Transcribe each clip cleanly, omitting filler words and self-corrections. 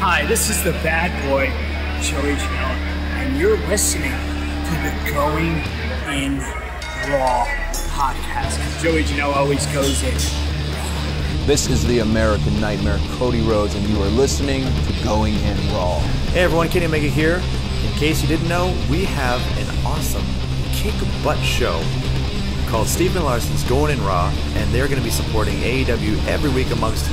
Hi, this is the bad boy, Joey Janela, and you're listening to the Going In Raw podcast. Joey Janela always goes in. This is the American Nightmare, Cody Rhodes, and you are listening to Going In Raw. Hey everyone, Kenny Omega here. In case you didn't know, we have an awesome kick-butt show called Steve and Larson's Going In Raw, and they're going to be supporting AEW every week amongst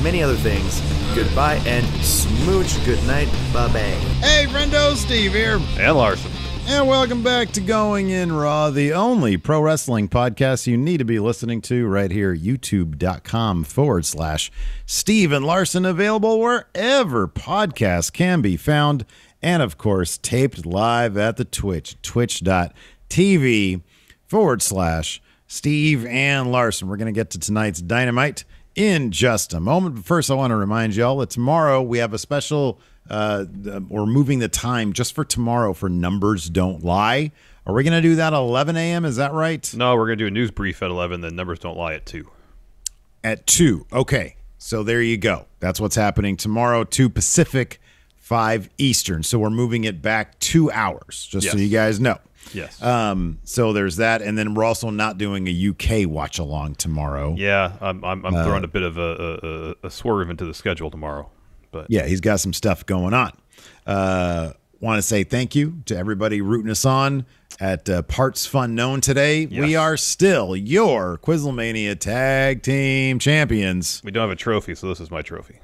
many other things. Goodbye and smooch. Good night. Bye-bye. Hey, friendo, Steve here. And Larson. And welcome back to Going In Raw, the only pro wrestling podcast you need to be listening to right here, youtube.com/Steve and Larson, available wherever podcasts can be found. And, of course, taped live at the Twitch, twitch.tv/Steve and Larson. We're going to get to tonight's Dynamite in just a moment. But first, I want to remind y'all that tomorrow we have a special, we're moving the time just for tomorrow for Numbers Don't Lie. Are we going to do that at 11 a.m.? Is that right? No, we're going to do a news brief at 11, then Numbers Don't Lie at 2. At 2. Okay. So there you go. That's what's happening tomorrow, 2 Pacific, 5 Eastern. So we're moving it back 2 hours, just so you guys know. Yes. So there's that, and then we're also not doing a UK watch along tomorrow. Yeah, I'm throwing a bit of a swerve into the schedule tomorrow. But yeah, he's got some stuff going on. Want to say thank you to everybody rooting us on at Parts Fun Known today. Yes. We are still your Quizlemania Tag Team Champions. We don't have a trophy, so this is my trophy.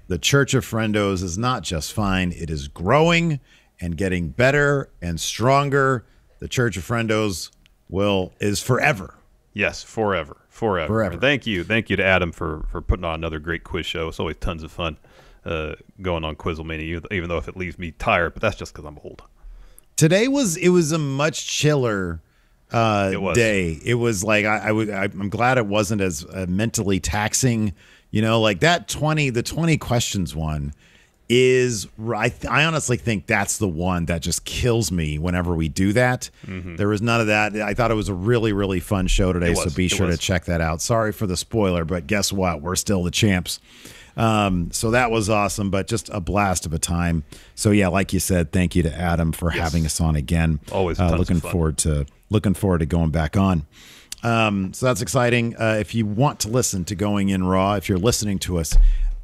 The Church of Friendos is not just fine; it is growing and getting better and stronger. The Church of Friendos is forever. Yes, forever. And thank you to Adam for putting on another great quiz show. It's always tons of fun going on Quizlemania, even though if it leaves me tired, but that's just because I'm old. Today was a much chiller day. It was like I'm glad it wasn't as mentally taxing. You know, like the 20 questions one. I honestly think that's the one that just kills me whenever we do that. Mm-hmm. There was none of that. I thought it was a really, really fun show today, so be sure to check that out. Sorry for the spoiler, but guess what? We're still the champs. So that was awesome, but just a blast of a time. So yeah, like you said, thank you to Adam for having us on again. Always looking forward to going back on. So that's exciting. If you want to listen to Going In Raw, if you're listening to us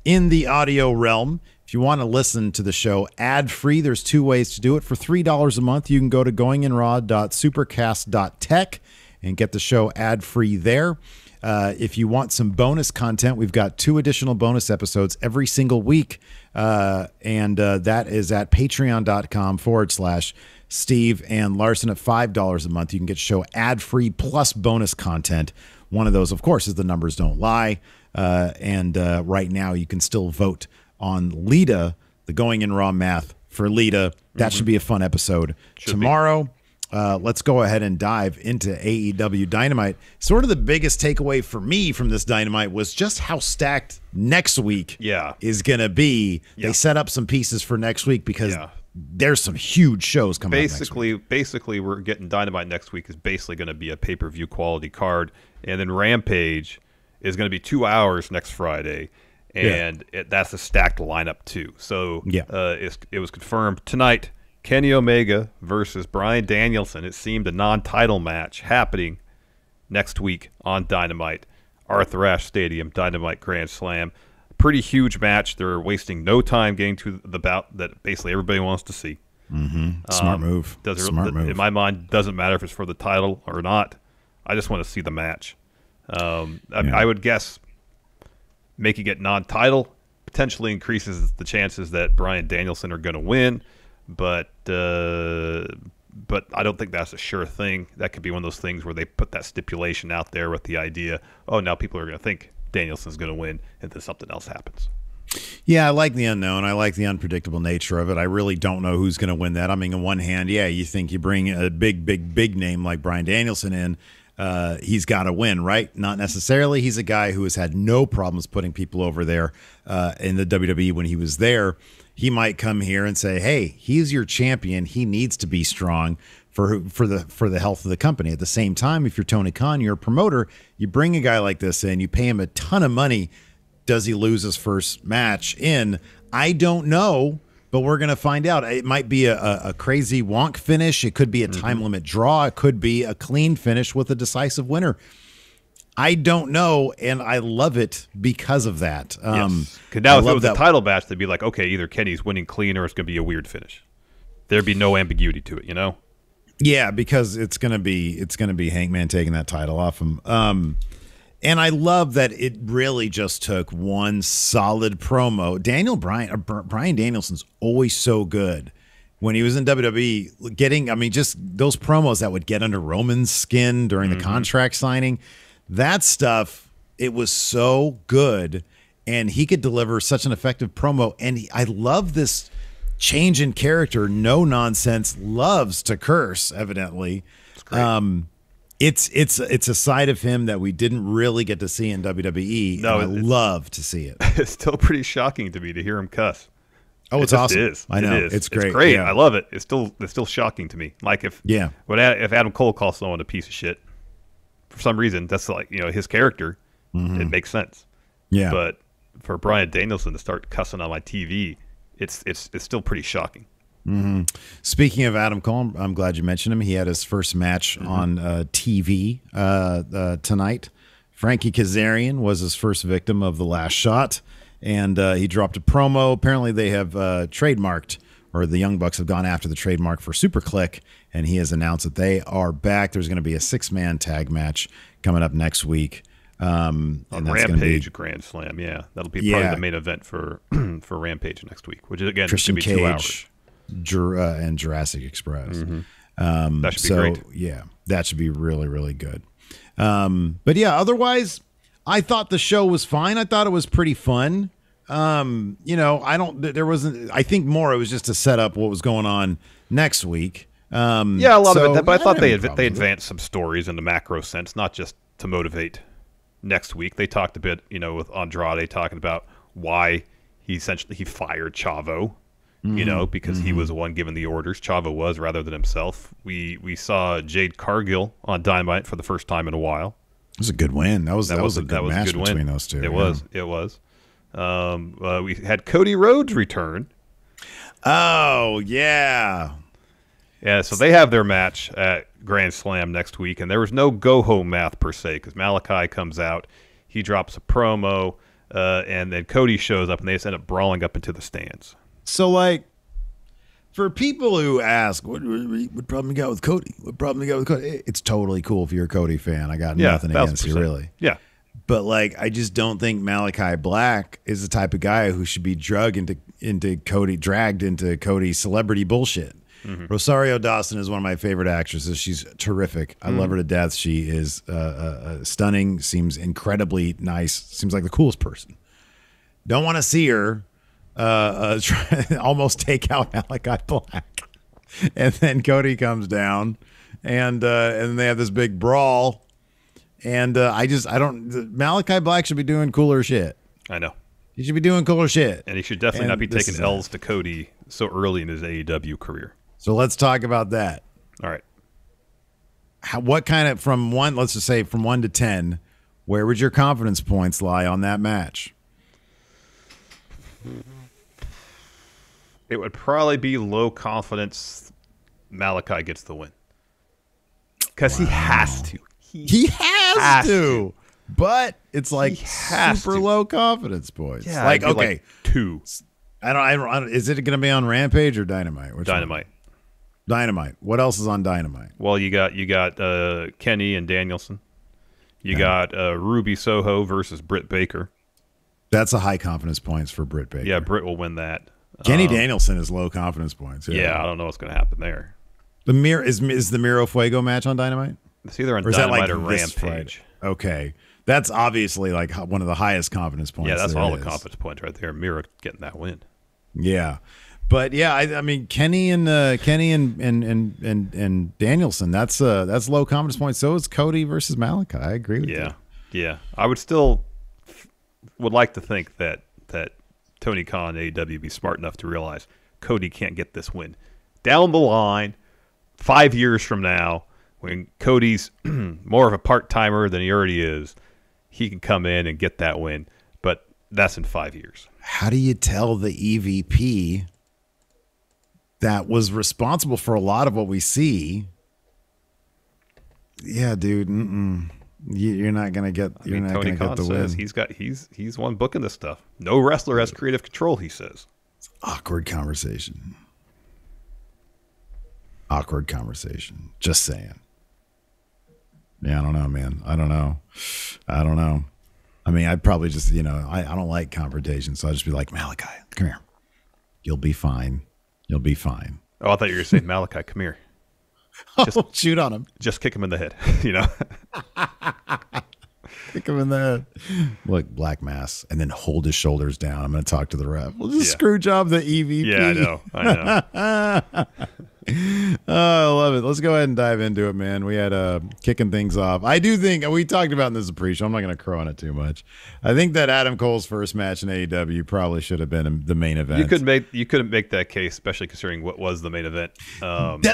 in the audio realm, if you want to listen to the show ad-free, there's 2 ways to do it. For $3 a month, you can go to goinginraw.supercast.tech and get the show ad-free there. If you want some bonus content, we've got 2 additional bonus episodes every single week, and that is at patreon.com/Steve and Larson. At $5 a month, you can get show ad-free plus bonus content. One of those, of course, is the Numbers Don't Lie, and right now you can still vote on Lita, the Going In Raw math for Lita. That should be a fun episode. Tomorrow, let's go ahead and dive into AEW Dynamite. Sort of the biggest takeaway for me from this Dynamite was just how stacked next week is going to be. Yeah. They set up some pieces for next week because there's some huge shows coming up next week. Basically, we're getting Dynamite next week is basically going to be a pay-per-view quality card. And then Rampage is going to be 2 hours next Friday. And that's a stacked lineup, too. So it was confirmed tonight, Kenny Omega versus Bryan Danielson. It seemed a non-title match happening next week on Dynamite. Arthur Ashe Stadium, Dynamite Grand Slam. Pretty huge match. They're wasting no time getting to the bout that basically everybody wants to see. Mm-hmm. Smart move. Smart move. In my mind, doesn't matter if it's for the title or not. I just want to see the match. I would guess making it non-title potentially increases the chances that Bryan Danielson are going to win, but I don't think that's a sure thing. That could be one of those things where they put that stipulation out there with the idea, now people are going to think Danielson's going to win, and then something else happens. Yeah, I like the unknown. I like the unpredictable nature of it. I really don't know who's going to win that. I mean, on one hand, you think you bring a big name like Bryan Danielson in, he's got to win, right? Not necessarily. He's a guy who has had no problems putting people over there in the WWE when he was there. He might come here and say, hey, he's your champion. He needs to be strong for the health of the company. At the same time, if you're Tony Khan, you're a promoter, you bring a guy like this in, you pay him a ton of money. Does he lose his first match in? I don't know, but we're going to find out. It might be a crazy wonk finish. It could be a time limit draw. It could be a clean finish with a decisive winner. I don't know, and I love it because of that. Yes. Now, if it was a title match, they'd be like, okay, either Kenny's winning clean or it's going to be a weird finish. There'd be no ambiguity to it, you know? Yeah, because it's gonna be Hangman taking that title off him. And I love that it really just took one solid promo. Bryan Danielson's always so good when he was in WWE. Just those promos that would get under Roman's skin during the contract signing, that stuff. It was so good, and he could deliver such an effective promo. And I love this change in character, no nonsense, loves to curse, evidently. It's a side of him that we didn't really get to see in WWE. No, I love to see it. It's still pretty shocking to me to hear him cuss. Oh, it's awesome. It is. I know. It's great. It's great. Yeah. I love it. It's still shocking to me. Like if Adam Cole calls someone a piece of shit, for some reason, that's like, his character. It makes sense. Yeah. But for Bryan Danielson to start cussing on my TV, it's still pretty shocking. Speaking of Adam Cole, I'm glad you mentioned him. He had his first match on TV tonight. Frankie Kazarian was his first victim of the last shot, and he dropped a promo. Apparently they have trademarked, or the Young Bucks have gone after the trademark for SuperClick, and he has announced that they are back. There's going to be a 6-man tag match coming up next week. On Rampage Grand Slam, that'll be probably the main event for Rampage next week, which is again Christian be Cage, 2 hours. And Jurassic Express. That should be great. Yeah, that should be really, really good. But yeah, otherwise, I thought the show was fine. I thought it was pretty fun. I think more it was just to set up what was going on next week. A lot of it, but I thought they advanced some stories in the macro sense, not just to motivate next week. They talked a bit, with Andrade talking about why he fired Chavo. Because he was the one giving the orders. Chavo was, rather than himself. We saw Jade Cargill on Dynamite for the first time in a while. It was a good win. That was a good match between those two. It was. We had Cody Rhodes return. Oh, yeah. Yeah, so they have their match at Grand Slam next week, and there was no go-home math per se, because Malakai comes out, he drops a promo, and then Cody shows up, and they just end up brawling up into the stands. So, for people who ask, what problem you got with Cody? What problem you got with Cody? It's totally cool if you're a Cody fan. I got nothing against you, really. Yeah. But, I just don't think Malakai Black is the type of guy who should be dragged into Cody's celebrity bullshit. Rosario Dawson is one of my favorite actresses. She's terrific. I love her to death. She is stunning, seems incredibly nice, seems like the coolest person. Don't want to see her almost take out Malakai Black, and then Cody comes down, and they have this big brawl, and Malakai Black should be doing cooler shit. I know he should be doing cooler shit, and he should definitely not be taking L's to Cody so early in his AEW career. So let's talk about that. All right, what kind of let's just say from 1 to 10, where would your confidence points lie on that match? It would probably be low confidence. Malakai gets the win because he has to. He has to. But it's super low confidence points. Yeah, okay, 2. I don't. Is it going to be on Rampage or Dynamite? Dynamite. Dynamite. What else is on Dynamite? Well, you got Kenny and Danielson. You got Ruby Soho versus Britt Baker. That's a high confidence points for Britt Baker. Yeah, Britt will win that. Kenny Danielson is low confidence points. Yeah, I don't know what's going to happen there. The is the Miro Fuego match on Dynamite? It's either on Dynamite or Rampage. Okay. That's obviously one of the highest confidence points. Yeah, that's all the confidence points right there. Miro getting that win. Yeah. But yeah, I mean Kenny and Danielson, that's low confidence points. So is Cody versus Malakai. I agree with you. Yeah. I would still like to think that Tony Khan and AEW be smart enough to realize Cody can't get this win. Down the line, 5 years from now, when Cody's more of a part-timer than he already is, he can come in and get that win. But That's in 5 years. How do you tell the EVP that was responsible for a lot of what we see? Yeah, dude. You're not gonna get. You're not Tony gonna get Khan the says win. he's one booking this stuff. No wrestler has creative control, he says. It's awkward conversation. Awkward conversation. Just saying. Yeah, I don't know, man. I don't know. I mean, I'd probably just, I don't like confrontation, so I'd just be like, Malakai, come here. You'll be fine. You'll be fine. Oh, I thought you were going to say, Malakai, come here. Just shoot on him. Just kick him in the head, Kick him in the head. Look, black mass, and then hold his shoulders down. I'm going to talk to the ref. We'll just screw job the EVP. Yeah, I know. Oh, I love it. Let's go ahead and dive into it, man. We had kicking things off. I do think we talked about in this pre-show. I'm not going to crow on it too much. I think that Adam Cole's first match in AEW probably should have been the main event. You couldn't make that case, especially considering what was the main event.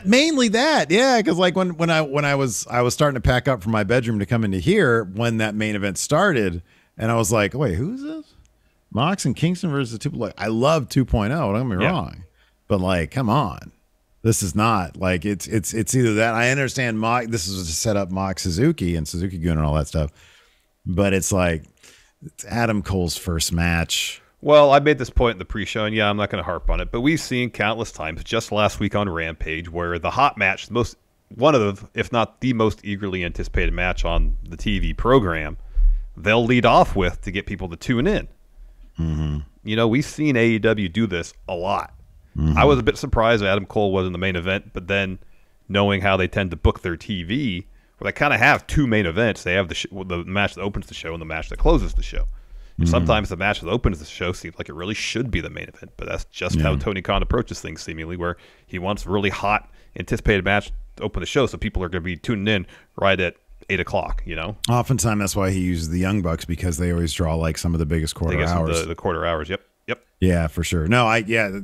Mainly that, yeah. Because like when I was starting to pack up from my bedroom to come into here when that main event started, and I was like, wait, who's this? Mox and Kingston versus 2.0. Like, I love 2.0. Don't get me wrong, but like, come on. This is not like it's either that. I understand this is to set up Mox Suzuki and Suzuki Gunn and all that stuff, but it's like it's Adam Cole's first match. Well, I made this point in the pre-show, and I'm not going to harp on it, but we've seen countless times just last week on Rampage where the hot match, one of the, if not the most eagerly anticipated match on the TV program, they'll lead off with to get people to tune in. Mm-hmm. We've seen AEW do this a lot. Mm-hmm. I was a bit surprised that Adam Cole wasn't the main event, but then knowing how they tend to book their TV, where they kind of have two main events. They have the match that opens the show and the match that closes the show. Mm-hmm. Sometimes the match that opens the show seems like it really should be the main event, but that's just how Tony Khan approaches things, seemingly, where he wants a really hot, anticipated match to open the show, so people are going to be tuning in right at 8 o'clock, Oftentimes that's why he uses the Young Bucks, because they always draw like some of the biggest quarter hours. The quarter hours, yep. Yeah, for sure. No,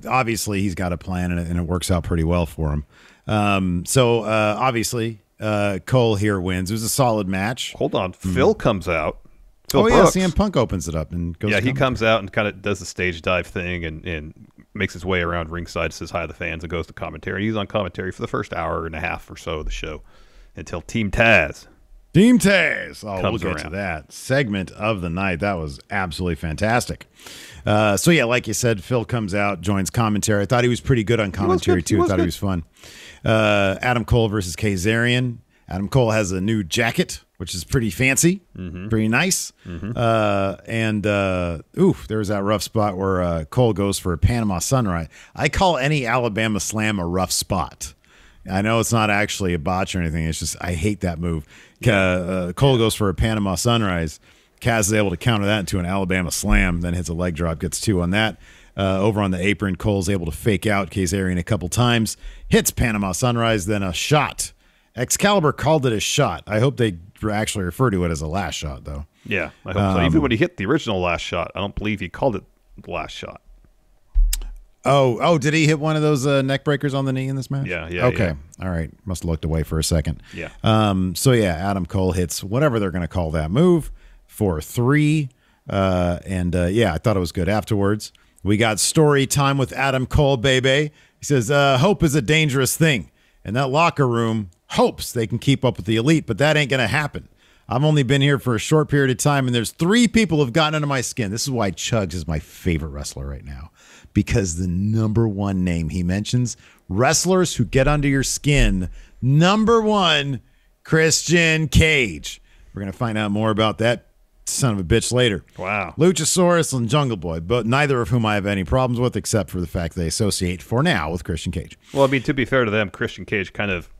obviously he's got a plan, and it works out pretty well for him. Obviously, Cole here wins. It was a solid match. Hold on. Phil comes out. Phil Brooks. CM Punk opens it up and goes. Yeah, he comes out and kind of does the stage dive thing and makes his way around ringside, says hi to the fans, and goes to commentary. He's on commentary for the first hour and a half or so of the show until Team Taz. We'll get to that segment of the night. That was absolutely fantastic. Like you said, Phil comes out, joins commentary. I thought he was pretty good on commentary too. I thought he was fun. Adam Cole versus Kazarian. Adam Cole has a new jacket, which is pretty fancy, pretty nice. Mm-hmm. There was that rough spot where Cole goes for a Panama Sunrise. I call any Alabama Slam a rough spot. I know it's not actually a botch or anything. It's just I hate that move. Cole goes for a Panama Sunrise. Kaz is able to counter that into an Alabama Slam, then hits a leg drop, gets 2 on that. Over on the apron, Cole's able to fake out Kazarian a couple times, hits Panama Sunrise, then a shot. Excalibur called it a shot. I hope they actually refer to it as a last shot, though. Yeah, I hope so. Even when he hit the original last shot, I don't believe he called it the last shot. Oh, did he hit one of those neck breakers on the knee in this match? Yeah. Okay. Yeah. All right. Must have looked away for a second. Yeah. Adam Cole hits whatever they're going to call that move for 3. I thought it was good. Afterwards, we got story time with Adam Cole, baby. He says, hope is a dangerous thing. And that locker room hopes they can keep up with the elite, but that ain't going to happen. I've only been here for a short period of time, and there's 3 people who've gotten under my skin. This is why Chugs is my favorite wrestler right now, because the number one name he mentions, wrestlers who get under your skin, number 1, Christian Cage. We're going to find out more about that son of a bitch later. Wow. Luchasaurus and Jungle Boy, but neither of whom I have any problems with, except for the fact they associate for now with Christian Cage. Well, I mean, to be fair to them, Christian Cage kind of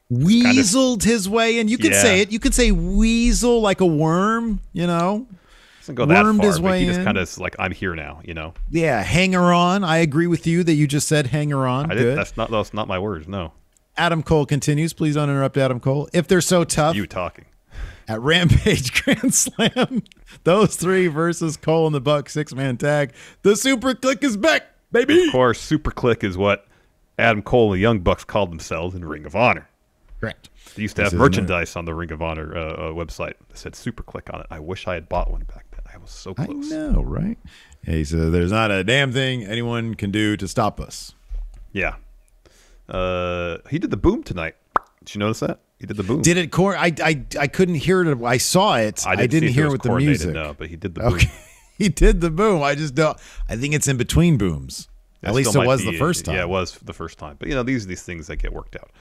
weaseled his way in. You can say it. You could say weasel like a worm, Doesn't go that wormed far, his way he just in. kind of is like, I'm here now, Yeah, hanger on. I agree with you that you just said hanger on. Good. That's not my words, no. Adam Cole continues. Please don't interrupt Adam Cole. If they're so tough. You talking. At Rampage Grand Slam, those 3 versus Cole and the Bucks 6-man tag. The Super Click is back, baby. Of course, Super Click is what Adam Cole and the Young Bucks called themselves in Ring of Honor. Correct. They used to have merchandise on the Ring of Honor website that said Super Click on it. I wish I had bought one back then. I I was so close. I know, right? He said, "There's not a damn thing anyone can do to stop us." Yeah. He did the boom tonight. Did you notice that? He did the boom. Did it? I couldn't hear it. I saw it. I didn't hear it with the music. No, but he did the boom. Okay. He did the boom. I just don't. I think it's in between booms. At least it was the first time. Yeah, it was the first time. But, these things that get worked out.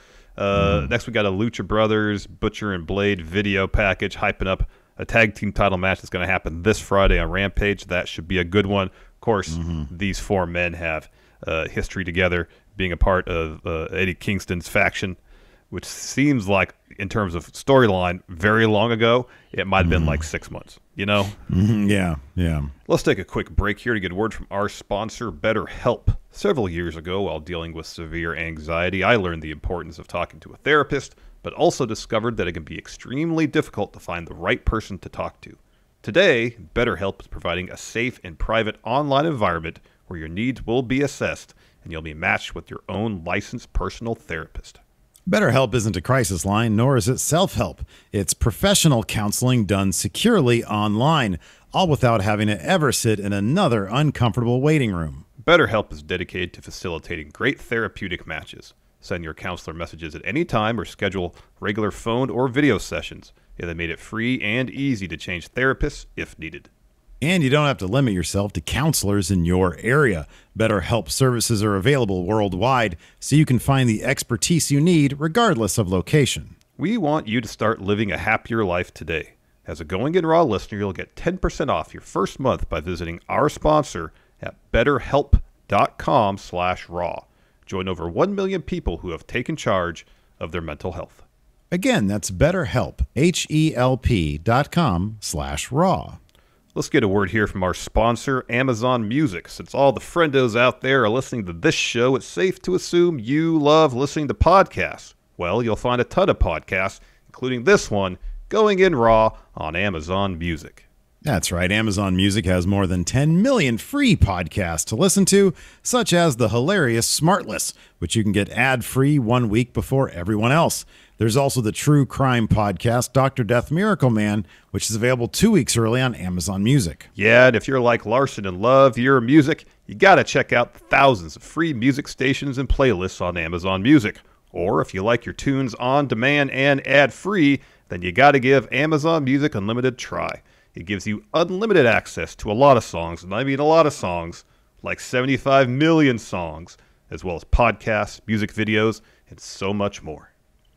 Next, we got a Lucha Brothers, Butcher and Blade video package hyping up a tag team title match that's going to happen this Friday on Rampage. That should be a good one. Of course, these four men have history together, being a part of Eddie Kingston's faction, which seems like, in terms of storyline, very long ago. It might have been like 6 months, Yeah. Let's take a quick break here to get a word from our sponsor, BetterHelp. Several years ago, while dealing with severe anxiety, I learned the importance of talking to a therapist, but also discovered that it can be extremely difficult to find the right person to talk to. Today, BetterHelp is providing a safe and private online environment where your needs will be assessed and you'll be matched with your own licensed personal therapist. BetterHelp isn't a crisis line, nor is it self-help. It's professional counseling done securely online, all without having to ever sit in another uncomfortable waiting room. BetterHelp is dedicated to facilitating great therapeutic matches. Send your counselor messages at any time or schedule regular phone or video sessions. They made it free and easy to change therapists if needed. And you don't have to limit yourself to counselors in your area. BetterHelp services are available worldwide, so you can find the expertise you need regardless of location. We want you to start living a happier life today. As a Going In Raw listener, you'll get 10% off your first month by visiting our sponsor at betterhelp.com/raw. Join over 1 million people who have taken charge of their mental health. Again, that's BetterHelp, HELP.com/raw. Let's get a word here from our sponsor, Amazon Music. Since all the friendos out there are listening to this show, it's safe to assume you love listening to podcasts. Well, you'll find a ton of podcasts, including this one, Going In Raw, on Amazon Music. That's right. Amazon Music has more than 10 million free podcasts to listen to, such as the hilarious Smartless, which you can get ad-free 1 week before everyone else. There's also the true crime podcast, Dr. Death Miracle Man, which is available 2 weeks early on Amazon Music. Yeah, and if you're like Larson and love your music, you got to check out the thousands of free music stations and playlists on Amazon Music. Or if you like your tunes on demand and ad-free, then you got to give Amazon Music Unlimited a try. It gives you unlimited access to a lot of songs, and I mean a lot of songs, like 75 million songs, as well as podcasts, music videos, and so much more.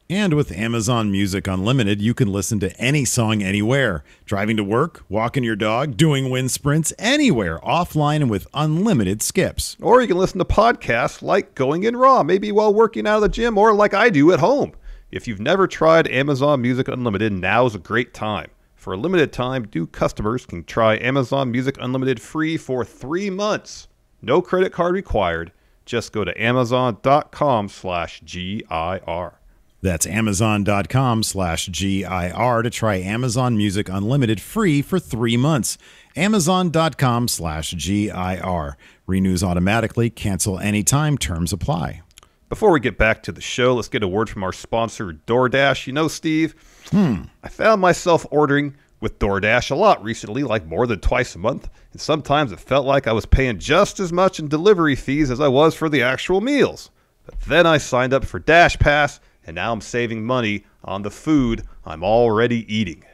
And with Amazon Music Unlimited, you can listen to any song anywhere. Driving to work, walking your dog, doing wind sprints, anywhere, offline and with unlimited skips. Or you can listen to podcasts like Going In Raw, maybe while working out of the gym, or like I do at home. If you've never tried Amazon Music Unlimited, now's a great time. For a limited time, new customers can try Amazon Music Unlimited free for 3 months. No credit card required. Just go to amazon.com/GIR. That's amazon.com/GIR to try Amazon Music Unlimited free for 3 months. Amazon.com/GIR. Renews automatically. Cancel anytime. Terms apply. Before we get back to the show, let's get a word from our sponsor, DoorDash. You know, Steve, I found myself ordering with DoorDash a lot recently, like more than twice a month, and sometimes it felt like I was paying just as much in delivery fees as I was for the actual meals. But then I signed up for Dash Pass, and now I'm saving money on the food I'm already eating.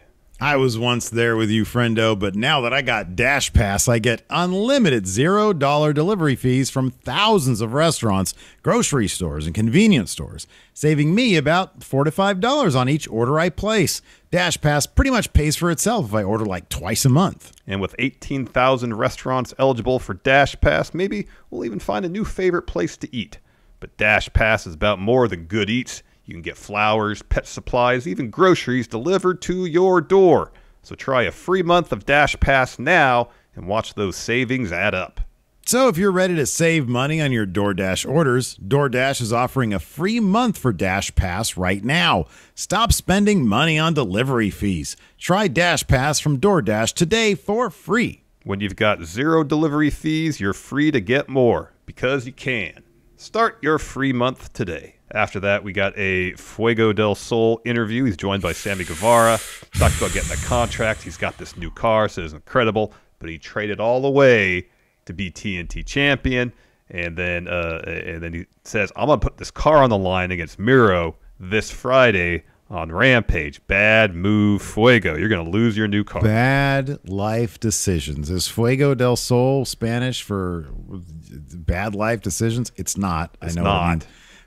I was once there with you, friendo, but now that I got Dash Pass, I get unlimited $0 delivery fees from thousands of restaurants, grocery stores, and convenience stores, saving me about $4 to $5 on each order I place. Dash Pass pretty much pays for itself if I order like twice a month. And with 18,000 restaurants eligible for Dash Pass, maybe we'll even find a new favorite place to eat. But Dash Pass is about more than good eats. You can get flowers, pet supplies, even groceries delivered to your door. So try a free month of Dash Pass now and watch those savings add up. So if you're ready to save money on your DoorDash orders, DoorDash is offering a free month for Dash Pass right now. Stop spending money on delivery fees. Try Dash Pass from DoorDash today for free. When you've got $0 delivery fees, you're free to get more because you can. Start your free month today After that, we got a Fuego del Sol interview. He's joined by Sammy Guevara. Talked about getting a contract. He's got this new car, so it's incredible. But he traded all away to be TNT champion. And then he says, I'm going to put this car on the line against Miro this Friday on Rampage. Bad move, Fuego. You're going to lose your new car. Bad life decisions. Is Fuego del Sol Spanish for bad life decisions? It's not. It's I know not. It means.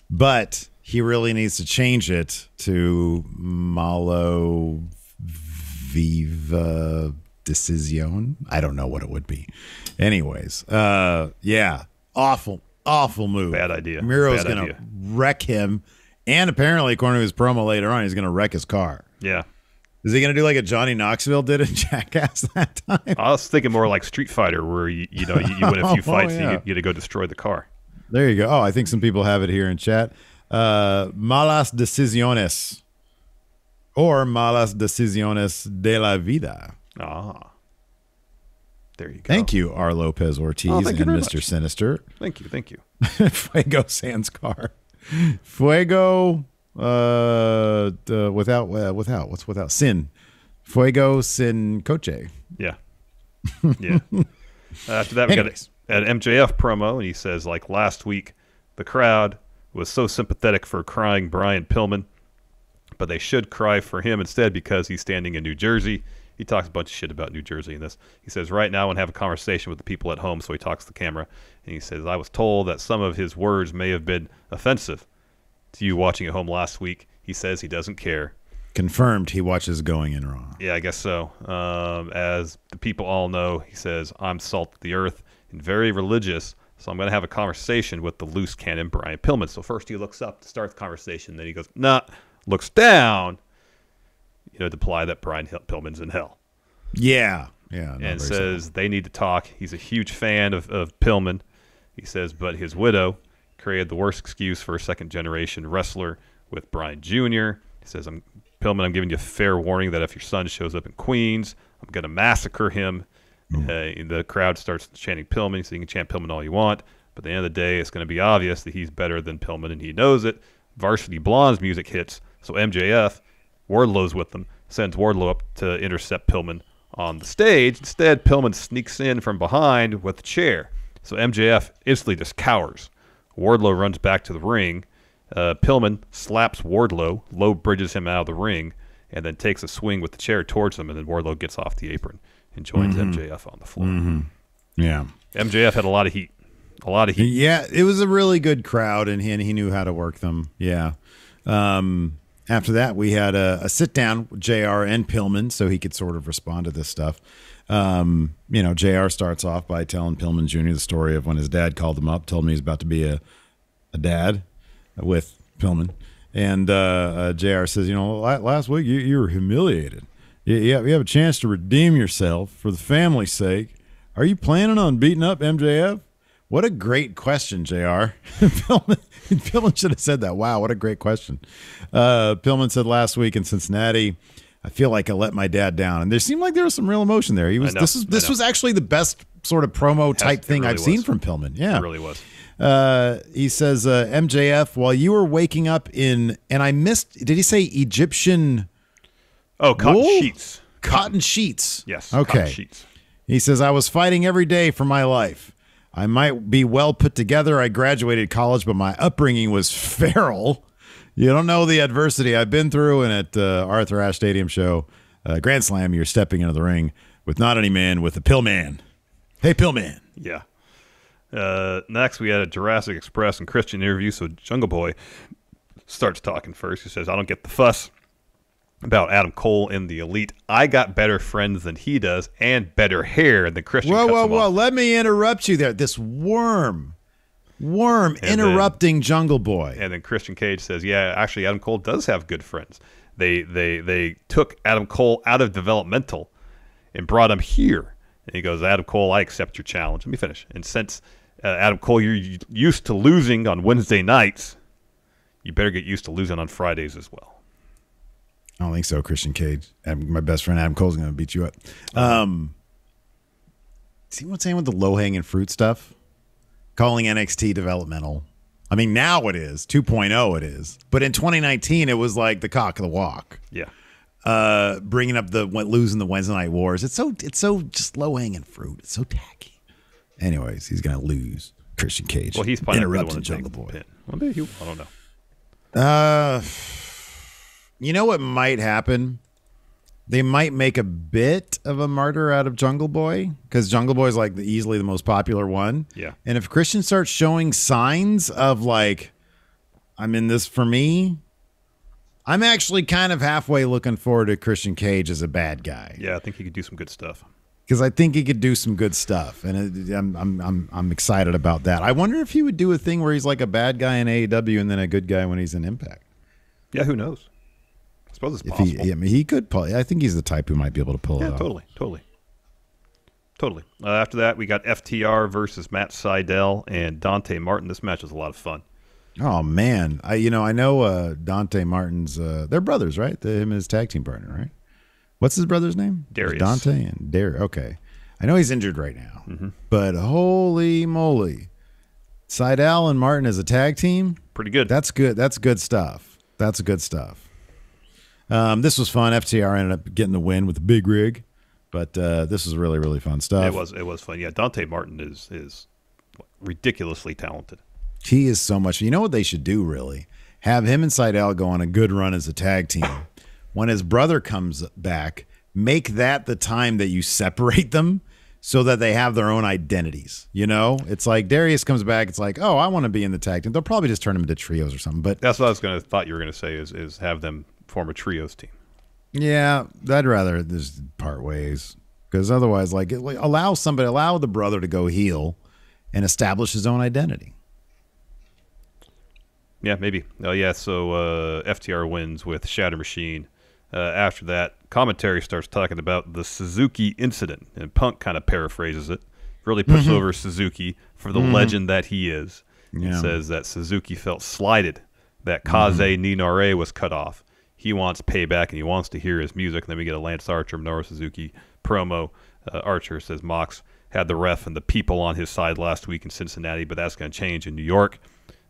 But he really needs to change it to Malo Viva Decisión. I don't know what it would be. Anyways, yeah, awful move. Bad idea. Miro's going to wreck him. And apparently, according to his promo later on, he's going to wreck his car. Yeah. Is he going to do like a Johnny Knoxville did in Jackass that time? I was thinking more like Street Fighter, where you win a few fights and you get to go destroy the car. There you go. Oh, I think some people have it here in chat. Malas decisiones or malas decisiones de la vida. Ah. There you go. Thank you, R. Lopez Ortiz and Mr. much. Sinister. Thank you. Fuego Sans car. Fuego without sin. Fuego sin coche. Yeah. Yeah. After that, we got an MJF promo, and he says, like last week, the crowd was so sympathetic for crying Brian Pillman, but they should cry for him instead because he's standing in New Jersey. He talks a bunch of shit about New Jersey in this. He says, right now I want to have a conversation with the people at home, so he talks to the camera. And he says, I was told that some of his words may have been offensive to you watching at home last week. He says he doesn't care. Confirmed he watches Going in Raw. Yeah, I guess so. As the people all know, he says, I'm salt of the earth and very religious, so I'm going to have a conversation with the loose cannon Brian Pillman. So first he looks up to start the conversation, then he goes, nah, looks down, to imply that Brian Pillman's in hell. Yeah. And says they need to talk. He's a huge fan of Pillman. He says, but his widow created the worst excuse for a second-generation wrestler with Brian Jr. He says, Pillman, I'm giving you a fair warning that if your son shows up in Queens, I'm going to massacre him. The crowd starts chanting Pillman, so you can chant Pillman all you want. But at the end of the day, it's going to be obvious that he's better than Pillman, and he knows it. Varsity Blonde's music hits, so MJF, Wardlow's with them, sends Wardlow up to intercept Pillman on the stage. Instead, Pillman sneaks in from behind with a chair. So MJF instantly just cowers. Wardlow runs back to the ring. Pillman slaps Wardlow, low bridges him out of the ring, and then takes a swing with the chair towards him, and then Wardlow gets off the apron and joins MJF on the floor. Yeah. MJF had a lot of heat. Yeah, it was a really good crowd, and he knew how to work them. Yeah. After that, we had a sit-down with JR and Pillman so he could sort of respond to this stuff. JR starts off by telling Pillman Jr. the story of when his dad called him up, told him he was about to be a dad with Pillman. And JR says, last week you were humiliated. You have a chance to redeem yourself for the family's sake. Are you planning on beating up MJF? What a great question, JR. Pillman should have said that. Wow, what a great question. Pillman said last week in Cincinnati, I feel like I let my dad down. And there seemed like there was some real emotion there. This was actually the best sort of promo type thing I've seen from Pillman. Yeah. It really was. He says, MJF, while you were waking up and I missed, did he say Egyptian? Oh, cotton sheets. Cotton sheets. Yes. Okay. Cotton sheets. He says, I was fighting every day for my life. I might be well put together. I graduated college, but my upbringing was feral. You don't know the adversity I've been through. And at Arthur Ashe Stadium show, Grand Slam, you're stepping into the ring with not any man, with a Pillman. Hey, Pillman. Yeah. Next, we had a Jurassic Express and Christian interview. So Jungle Boy starts talking first. He says, I don't get the fuss about Adam Cole in the Elite. I got better friends than he does and better hair than Christian. Whoa. Let me interrupt you there. This worm interrupting Jungle Boy. And then Christian Cage says, yeah, actually Adam Cole does have good friends. They took Adam Cole out of developmental and brought him here. And he goes, Adam Cole, I accept your challenge. Let me finish. And since Adam Cole, you're used to losing on Wednesday nights, you better get used to losing on Fridays as well. I don't think so, Christian Cage. My best friend Adam Cole's going to beat you up. See what's saying with the low-hanging fruit stuff? Calling NXT developmental I mean, now it is 2.0. It is, but in 2019, it was like the cock of the walk. Yeah. Bringing up losing the Wednesday Night Wars. It's so just low hanging fruit. It's so tacky. Anyways, he's gonna lose Christian Cage. Well, he's probably interrupting Jungle Boy. Well, maybe I don't know. You know what might happen? They might make a bit of a martyr out of Jungle Boy because Jungle Boy is like easily the most popular one. Yeah. And if Christian starts showing signs of like, I'm in this for me, I'm actually kind of halfway looking forward to Christian Cage as a bad guy. Yeah, I think he could do some good stuff. Because I think he could do some good stuff, and I'm excited about that. I wonder if he would do a thing where he's like a bad guy in AEW and then a good guy when he's in Impact. Yeah, who knows? I suppose it's possible. I mean, he could pull. I think he's the type who might be able to pull it off. Totally. After that, we got FTR versus Matt Sydal and Dante Martin. This match was a lot of fun. Oh man, I know Dante Martin's. They're brothers, right? Him and his tag team partner, right? What's his brother's name? Darius. Dante and Darius. Okay. I know he's injured right now, but holy moly. Sydal and Martin as a tag team? Pretty good. That's good. That's good stuff. That's good stuff. This was fun. FTR ended up getting the win with the big rig, but this was really, really fun stuff. It was fun. Yeah, Dante Martin is ridiculously talented. He is so much. You know what they should do, really? Have him and Sydal go on a good run as a tag team. When his brother comes back, make that the time that you separate them so that they have their own identities. You know, it's like Darius comes back. It's like, oh, I want to be in the tag team. They'll probably just turn him into trios or something. But that's what I thought you were going to say is have them form a trios team. Yeah, I'd rather just part ways because otherwise, allow the brother to go heel and establish his own identity. Yeah, maybe. Oh, yeah. So FTR wins with Shatter Machine. After that, commentary starts talking about the Suzuki incident, and Punk kind of paraphrases it. Really puts over Suzuki for the legend that he is. Yeah. He says that Suzuki felt slighted, that Kaze Ninare was cut off. He wants payback, and he wants to hear his music. And then we get a Lance Archer, Minoru Suzuki promo. Archer says Mox had the ref and the people on his side last week in Cincinnati, but that's going to change in New York.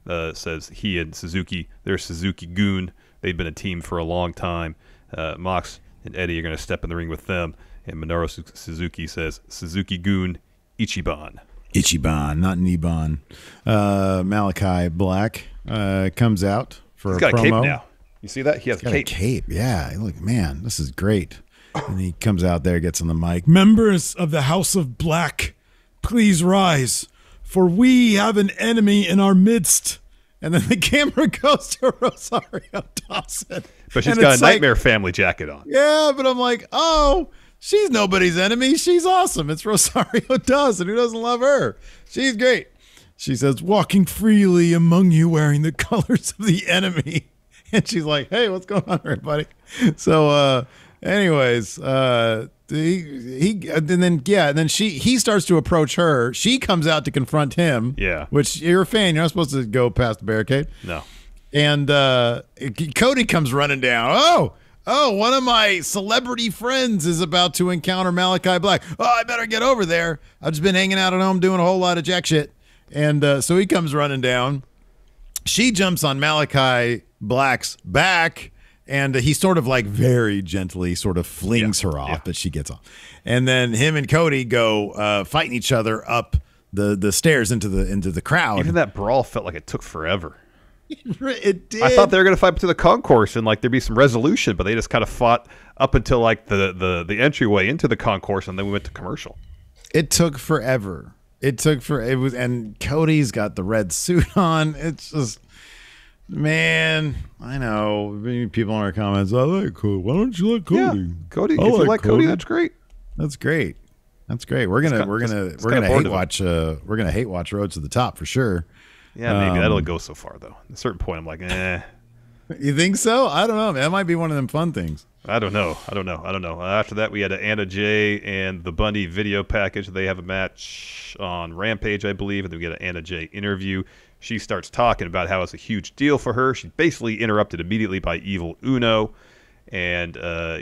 Says he and Suzuki, they're Suzuki Goon. They've been a team for a long time. Mox and Eddie are going to step in the ring with them. And Minoru Suzuki says, Suzuki Goon, Ichiban. Ichiban, not Niban. Malakai Black comes out for a promo. He's got a cape now. You see that? He has a cape. Yeah. Look, man, this is great. And he comes out there, gets on the mic. Members of the House of Black, please rise, for we have an enemy in our midst. And then the camera goes to Rosario Dawson. But she's got a Nightmare Family jacket on. Yeah, but I'm like, oh, she's nobody's enemy. She's awesome. It's Rosario Dawson. Who doesn't love her? She's great. She says, walking freely among you wearing the colors of the enemy. And she's like, hey, what's going on, everybody? So, anyways, he starts to approach her. She comes out to confront him. Yeah. Which you're a fan. You're not supposed to go past the barricade. No. And Cody comes running down. Oh, one of my celebrity friends is about to encounter Malakai Black. Oh, I better get over there. I've just been hanging out at home doing a whole lot of jack shit. And so he comes running down. She jumps on Malakai Black's back. And he sort of like very gently sort of flings her off, but she gets off. And then him and Cody go fighting each other up the stairs into the crowd. Even that brawl felt like it took forever. It did. I thought they were going to fight to the concourse and like there'd be some resolution, but they just kind of fought up until like the entryway into the concourse, and then we went to commercial. It took forever. And Cody's got the red suit on. It's just. Man, I know. People in our comments, I like Cody. Why don't you like Cody? Yeah, Cody. If you like Cody, that's great. That's great. We're gonna hate watch Rhodes to the Top for sure. Yeah, maybe that'll go so far though. At a certain point, I'm like, eh. You think so? I don't know, man. That might be one of them fun things. I don't know. After that, we had Anna Jay and the Bundy video package. They have a match on Rampage, I believe, and then we get an Anna Jay interview. She starts talking about how it's a huge deal for her. She's basically interrupted immediately by Evil Uno, and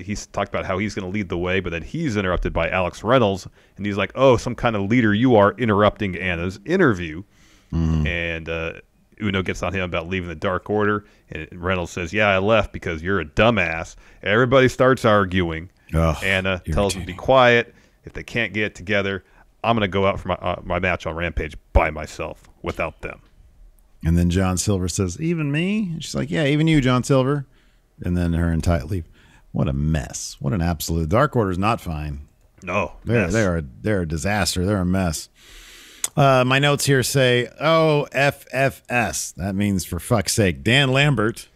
he's talked about how he's going to lead the way, but then he's interrupted by Alex Reynolds, and he's like, oh, some kind of leader you are interrupting Anna's interview. And Uno gets on him about leaving the Dark Order, and Reynolds says, "Yeah, I left because you're a dumbass." Everybody starts arguing. Anna tells him to be quiet. If they can't get it together, I'm going to go out for my match on Rampage by myself without them. And then John Silver says, "Even me?" And she's like, "Yeah, even you, John Silver." And then her entire leave. What a mess. What an absolute. Dark Order's not fine. No. They're a disaster. They're a mess. My notes here say, FFS. That means for fuck's sake. Dan Lambert.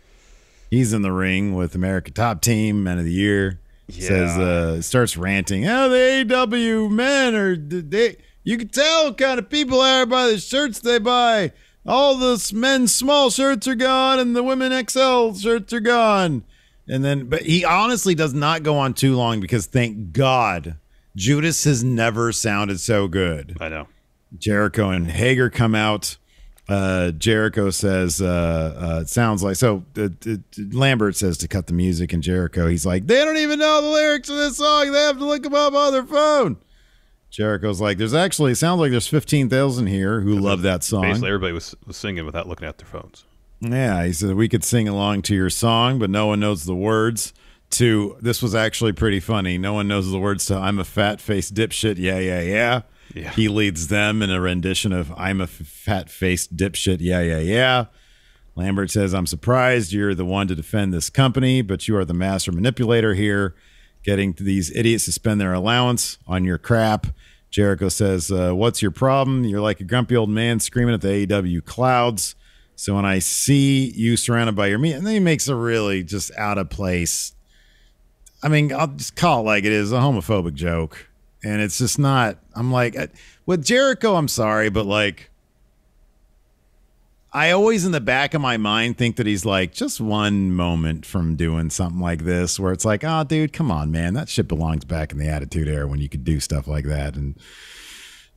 He's in the ring with America Top Team, Men of the Year. Yeah. Says, starts ranting. Oh, the AEW men you can tell what kind of people are by the shirts they buy. All the men's small shirts are gone and the women XL shirts are gone. But he honestly does not go on too long because thank God Judas has never sounded so good. I know. Jericho and Hager come out. Jericho says, it sounds like, Lambert says to cut the music, and Jericho, he's like, they don't even know the lyrics of this song. They have to look them up on their phone. Jericho's like, it sounds like there's 15,000 here who love that song. Basically, everybody was singing without looking at their phones. Yeah, he said, we could sing along to your song, but no one knows the words to, this was actually pretty funny. No one knows the words to I'm a fat-faced dipshit, yeah, yeah, yeah. Yeah. He leads them in a rendition of I'm a fat-faced dipshit, yeah, yeah, yeah. Lambert says, I'm surprised you're the one to defend this company, but you are the master manipulator here, getting these idiots to spend their allowance on your crap. Jericho says, what's your problem? You're like a grumpy old man screaming at the AEW clouds. So when I see you surrounded by your meat, and then he makes a really just out of place, I mean, I'll just call it like it is, a homophobic joke. And it's just not, I'm like, with Jericho, I'm sorry, but like, I always in the back of my mind think that he's like just one moment from doing something like this where it's like, oh, dude, come on, man. That shit belongs back in the Attitude Era when you could do stuff like that. And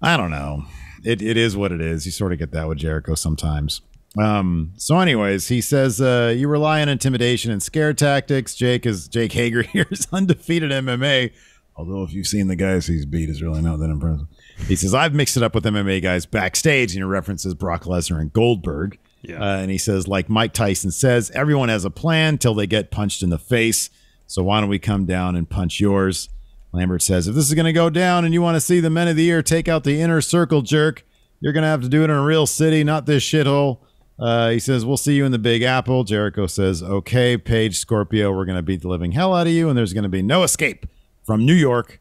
I don't know. It is what it is. You sort of get that with Jericho sometimes. So anyways, he says, you rely on intimidation and scare tactics. Jake Hager here is undefeated MMA. Although if you've seen the guys he's beat, is really not that impressive. He says, I've mixed it up with MMA guys backstage, and he references Brock Lesnar and Goldberg. Yeah. And he says, like Mike Tyson says, everyone has a plan till they get punched in the face. So why don't we come down and punch yours? Lambert says, if this is going to go down and you want to see the Men of the Year take out the inner circle jerk, you're going to have to do it in a real city, not this shithole. He says, we'll see you in the Big Apple. Jericho says, okay, Paige Scorpio, we're going to beat the living hell out of you, and there's going to be no escape from New York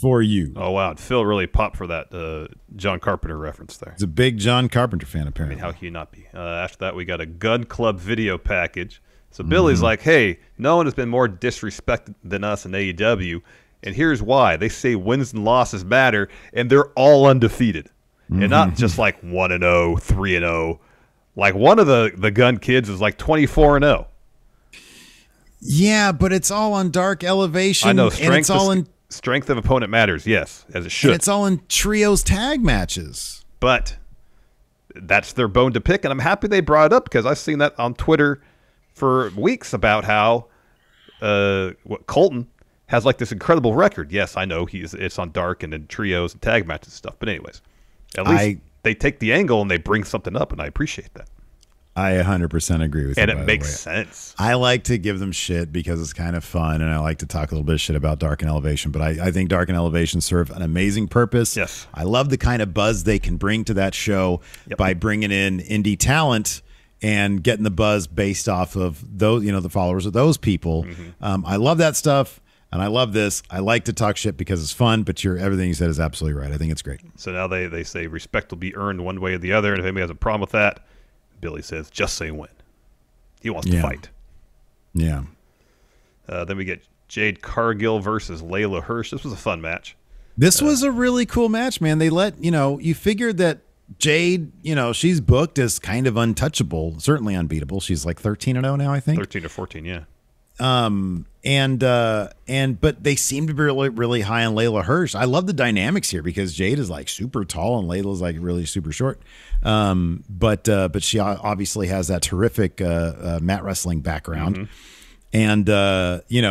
for you. Oh, wow. Phil really popped for that John Carpenter reference there. He's a big John Carpenter fan, I apparently. mean, how can you not be? After that, we got a Gun Club video package. So Billy's like, hey, no one has been more disrespected than us in AEW, and here's why. They say wins and losses matter, and they're all undefeated. And not just like 1-0, 3-0. Like one of the Gun kids is like 24-0. Yeah, but it's all on Dark Elevation. I know. Strength of opponent matters, yes, as it should. And it's all in trios tag matches. But that's their bone to pick, and I'm happy they brought it up because I've seen that on Twitter for weeks about how Colton has like this incredible record. Yes, I know it's on Dark and in trios and tag matches and stuff. But anyways, at least they take the angle and they bring something up, and I appreciate that. I 100% agree with you. And it makes sense. I like to give them shit because it's kind of fun, and I like to talk a little bit of shit about Dark and Elevation, but I think Dark and Elevation serve an amazing purpose. Yes. I love the kind of buzz they can bring to that show by bringing in indie talent and getting the buzz based off of those, the followers of those people. I love that stuff, and I love this. I like to talk shit because it's fun, but everything you said is absolutely right. I think it's great. So now they say respect will be earned one way or the other, and if anybody has a problem with that, Billy says, just say win. He wants to fight. Yeah. Then we get Jade Cargill versus Leyla Hirsch. This was a fun match. This was a really cool match, man. They you figured that Jade, she's booked as kind of untouchable, certainly unbeatable. She's like 13-0 now, I think. 13 or 14, yeah. But they seem to be really, really high on Leyla Hirsch. I love the dynamics here because Jade is like super tall and Layla's like really super short. But she obviously has that terrific mat wrestling background. And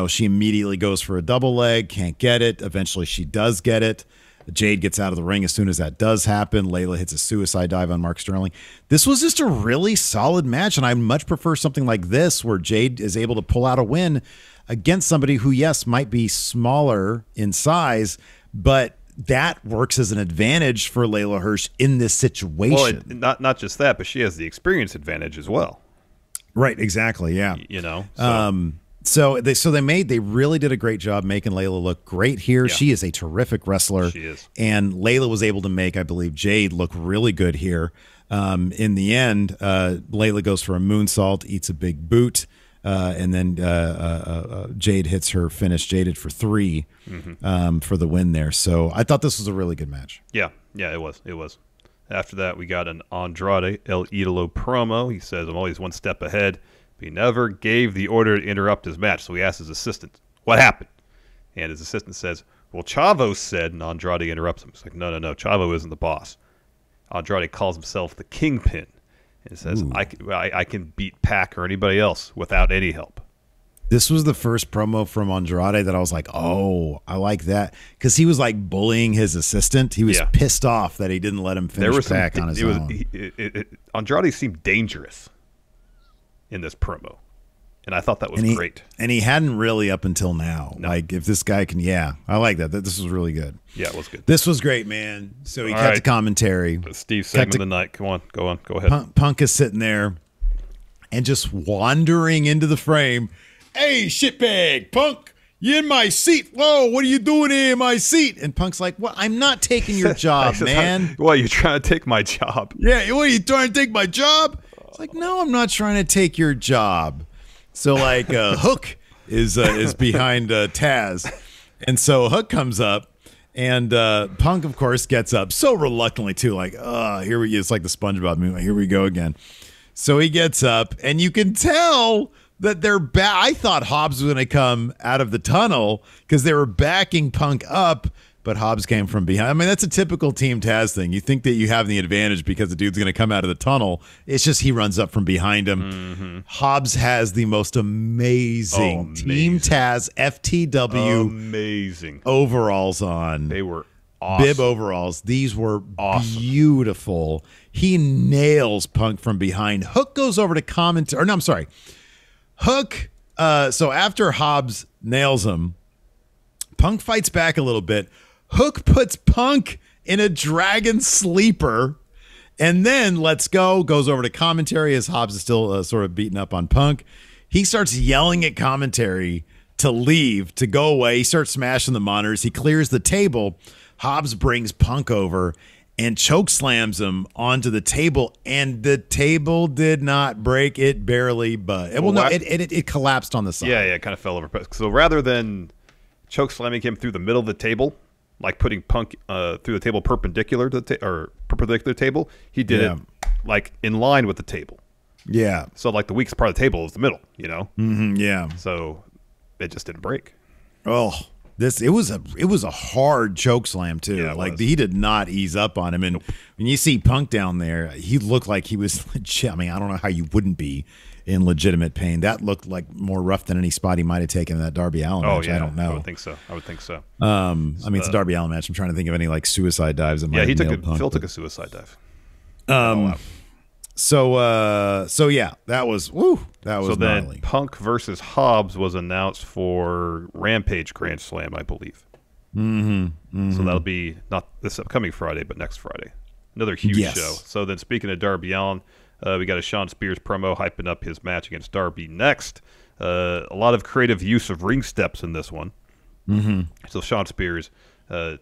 she immediately goes for a double leg, can't get it. Eventually she does get it. Jade gets out of the ring as soon as that does happen. Leyla hits a suicide dive on Mark Sterling. This was just a really solid match, and I much prefer something like this where Jade is able to pull out a win against somebody who, yes, might be smaller in size, but that works as an advantage for Leyla Hirsch in this situation. Well, not just that, but she has the experience advantage as well. Right, exactly, yeah. You know, so they really did a great job making Leyla look great here. Yeah. She is a terrific wrestler. She is. And Leyla was able to make, I believe, Jade look really good here. In the end, Leyla goes for a moonsault, eats a big boot, and then Jade hits her finish, Jaded for 3 for the win there. So I thought this was a really good match. Yeah, it was. After that, we got an Andrade El Idolo promo. He says, I'm always one step ahead. But he never gave the order to interrupt his match, so he asked his assistant, what happened? And his assistant says, well, Chavo said, and Andrade interrupts him. He's like, no, Chavo isn't the boss. Andrade calls himself the Kingpin. And says, I can beat Pac or anybody else without any help. This was the first promo from Andrade that I was like, oh, I like that. Because he was like bullying his assistant. He was pissed off that he didn't let him finish Pac on his own. Andrade seemed dangerous in this promo. And I thought that was great. And he hadn't really up until now. No. Like, if this guy can, I like that. This was really good. Yeah, it was good. This was great, man. So he kept the commentary. Steve segment of the night. Come on, go ahead. Punk is sitting there and just wandering into the frame. Hey, shitbag, Punk, you in my seat. Whoa, what are you doing here in my seat? And Punk's like, well, I'm not taking your job, man. What, you trying to take my job? Yeah, what, are you trying to take my job? It's like, no, I'm not trying to take your job. So, like, Hook is behind Taz. And so Hook comes up, and Punk, of course, gets up so reluctantly, too. Like, here we go. It's like the SpongeBob movie. Here we go again. So he gets up, and you can tell that they're back. I thought Hobbs was going to come out of the tunnel because they were backing Punk up, but Hobbs came from behind. I mean, that's a typical Team Taz thing. You think that you have the advantage because the dude's going to come out of the tunnel. It's just he runs up from behind him. Mm-hmm. Hobbs has the most amazing Team Taz FTW overalls on. They were awesome. Bib overalls. These were beautiful. He nails Punk from behind. Hook goes over to commentary. Or no, I'm sorry. Hook, so after Hobbs nails him, Punk fights back a little bit. Hook puts Punk in a dragon sleeper and then goes over to commentary as Hobbs is still sort of beating up on Punk. He starts yelling at commentary to leave, to go away. He starts smashing the monitors. He clears the table. Hobbs brings Punk over and choke slams him onto the table, and the table did not break. It barely, but it collapsed on the side. Yeah, it kind of fell over. So rather than choke slamming him through the middle of the table, like putting Punk through the table perpendicular to the table, he did it like in line with the table. Yeah. So like the weakest part of the table is the middle, you know. Mm-hmm, yeah. So it just didn't break. Oh. It was a hard choke slam too. Yeah, like he did not ease up on him. And when you see Punk down there, he looked like he was legit. I mean, I don't know how you wouldn't be in legitimate pain. That looked like more rough than any spot he might have taken in that Darby Allin match. Yeah. I don't know. I would think so. I mean, it's a Darby Allin match. I'm trying to think of any like suicide dives that might have nailed Punk. Phil took a suicide dive. So yeah, that was gnarly. So then Punk versus Hobbs was announced for Rampage Grand Slam, I believe. Mm-hmm. So that'll be not this upcoming Friday, but next Friday. Another huge show. So then speaking of Darby Allin, we got a Shawn Spears promo hyping up his match against Darby next. A lot of creative use of ring steps in this one. Mm-hmm. So Shawn Spears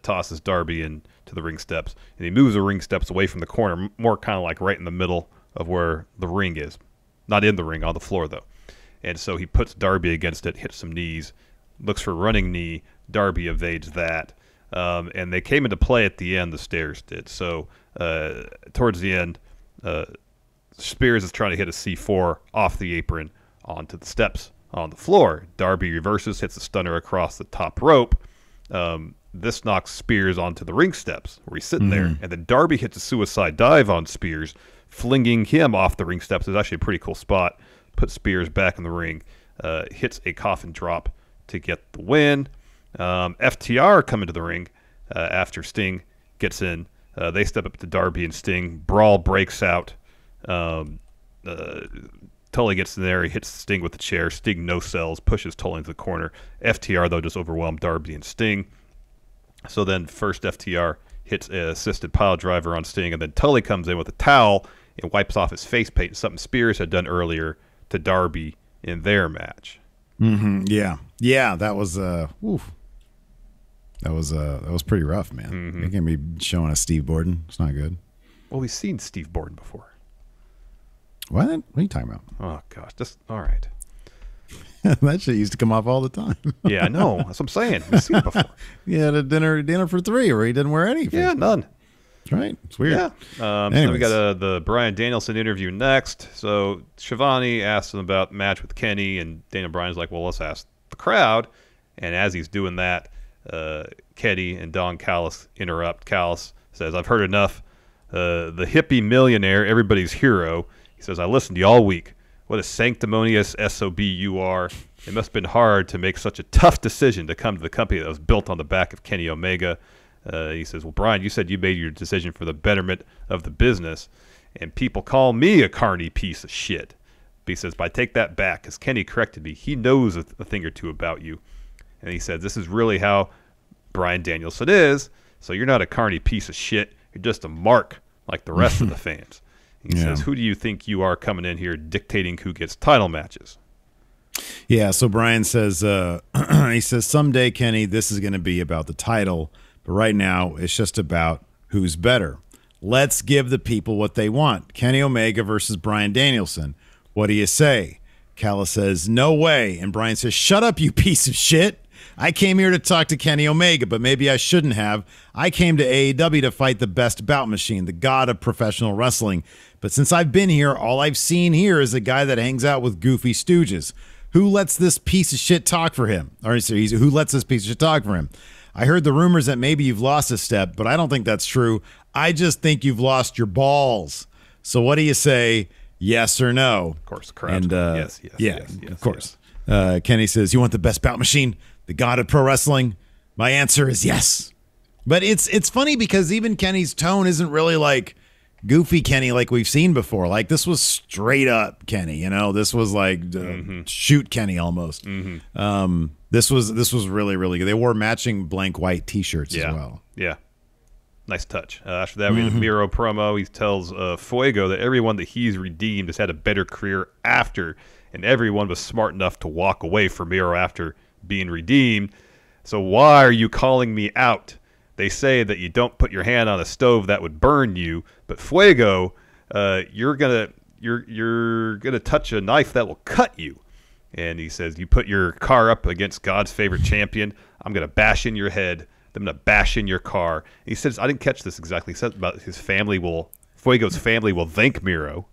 tosses Darby into the ring steps, and he moves the ring steps away from the corner, more kind of like right in the middle of where the ring is. Not in the ring, on the floor, though. And so he puts Darby against it, hits some knees, looks for a running knee. Darby evades that. And they came into play at the end, the stairs did. So towards the end, Spears is trying to hit a C4 off the apron onto the steps on the floor. Darby reverses, hits a stunner across the top rope. This knocks Spears onto the ring steps where he's sitting there. And then Darby hits a suicide dive on Spears, flinging him off the ring steps. It's actually a pretty cool spot. Puts Spears back in the ring, hits a coffin drop to get the win. FTR come into the ring, after Sting gets in. They step up to Darby and Sting. Brawl breaks out. Tully gets in there. He hits Sting with the chair. Sting no-sells, pushes Tully into the corner. FTR, though, just overwhelmed Darby and Sting. So then first FTR hits an assisted pile driver on Sting, and then Tully comes in with a towel and wipes off his face paint, something Spears had done earlier to Darby in their match. Mm-hmm. Yeah, that was oof. That was pretty rough, man. Mm-hmm. You can't be showing us Steve Borden. It's not good. Well, we've seen Steve Borden before. What? What are you talking about? Oh gosh, just all right. That shit used to come off all the time. Yeah, I know. That's what I'm saying. We've seen it before. He had a dinner for three where he didn't wear anything. Yeah, none. That's right. It's weird. Yeah. So then we got the Bryan Danielson interview next. So Shivani asks him about the match with Kenny, and Daniel Bryan's like, well, let's ask the crowd. And as he's doing that, Kenny and Don Callis interrupt. Callis says, I've heard enough. The hippie millionaire, everybody's hero. He says, I listened to you all week. What a sanctimonious SOB you are. It must have been hard to make such a tough decision to come to the company that was built on the back of Kenny Omega. He says, well, Bryan, you said you made your decision for the betterment of the business, and people call me a carny piece of shit. But he says, but I take that back, because Kenny corrected me. He knows a thing or two about you. And he said, this is really how Bryan Danielson is, so you're not a carny piece of shit. You're just a mark like the rest of the fans. He says, who do you think you are coming in here dictating who gets title matches? Yeah, so Bryan says, he says, someday, Kenny, this is going to be about the title, but right now it's just about who's better. Let's give the people what they want. Kenny Omega versus Bryan Danielson. What do you say? Callis says, no way. And Bryan says, shut up, you piece of shit. I came here to talk to Kenny Omega, but maybe I shouldn't have. I came to AEW to fight the best bout machine, the god of professional wrestling. But since I've been here, all I've seen here is a guy that hangs out with goofy stooges. Who lets this piece of shit talk for him? Or who lets this piece of shit talk for him? I heard the rumors that maybe you've lost a step, but I don't think that's true. I just think you've lost your balls. So what do you say? Yes or no? Of course, the crowd. And yes, of course. Yes. Kenny says, you want the best bout machine? The god of pro wrestling? My answer is yes. But it's funny because even Kenny's tone isn't really like goofy Kenny like we've seen before. Like this was straight up Kenny, you know. This was like shoot Kenny almost. This was really, really good. They wore matching blank white T-shirts as well. Yeah. Nice touch. After that, we had a Miro promo. He tells Fuego that everyone that he's redeemed has had a better career after, and everyone was smart enough to walk away from Miro after being redeemed. So why are you calling me out? They say that you don't put your hand on a stove that would burn you, but Fuego, you're gonna touch a knife that will cut you. And he says, you put your car up against God's favorite champion, I'm gonna bash in your head. I'm gonna bash in your car. He says, I didn't catch this exactly. He said about Fuego's family will thank Miro.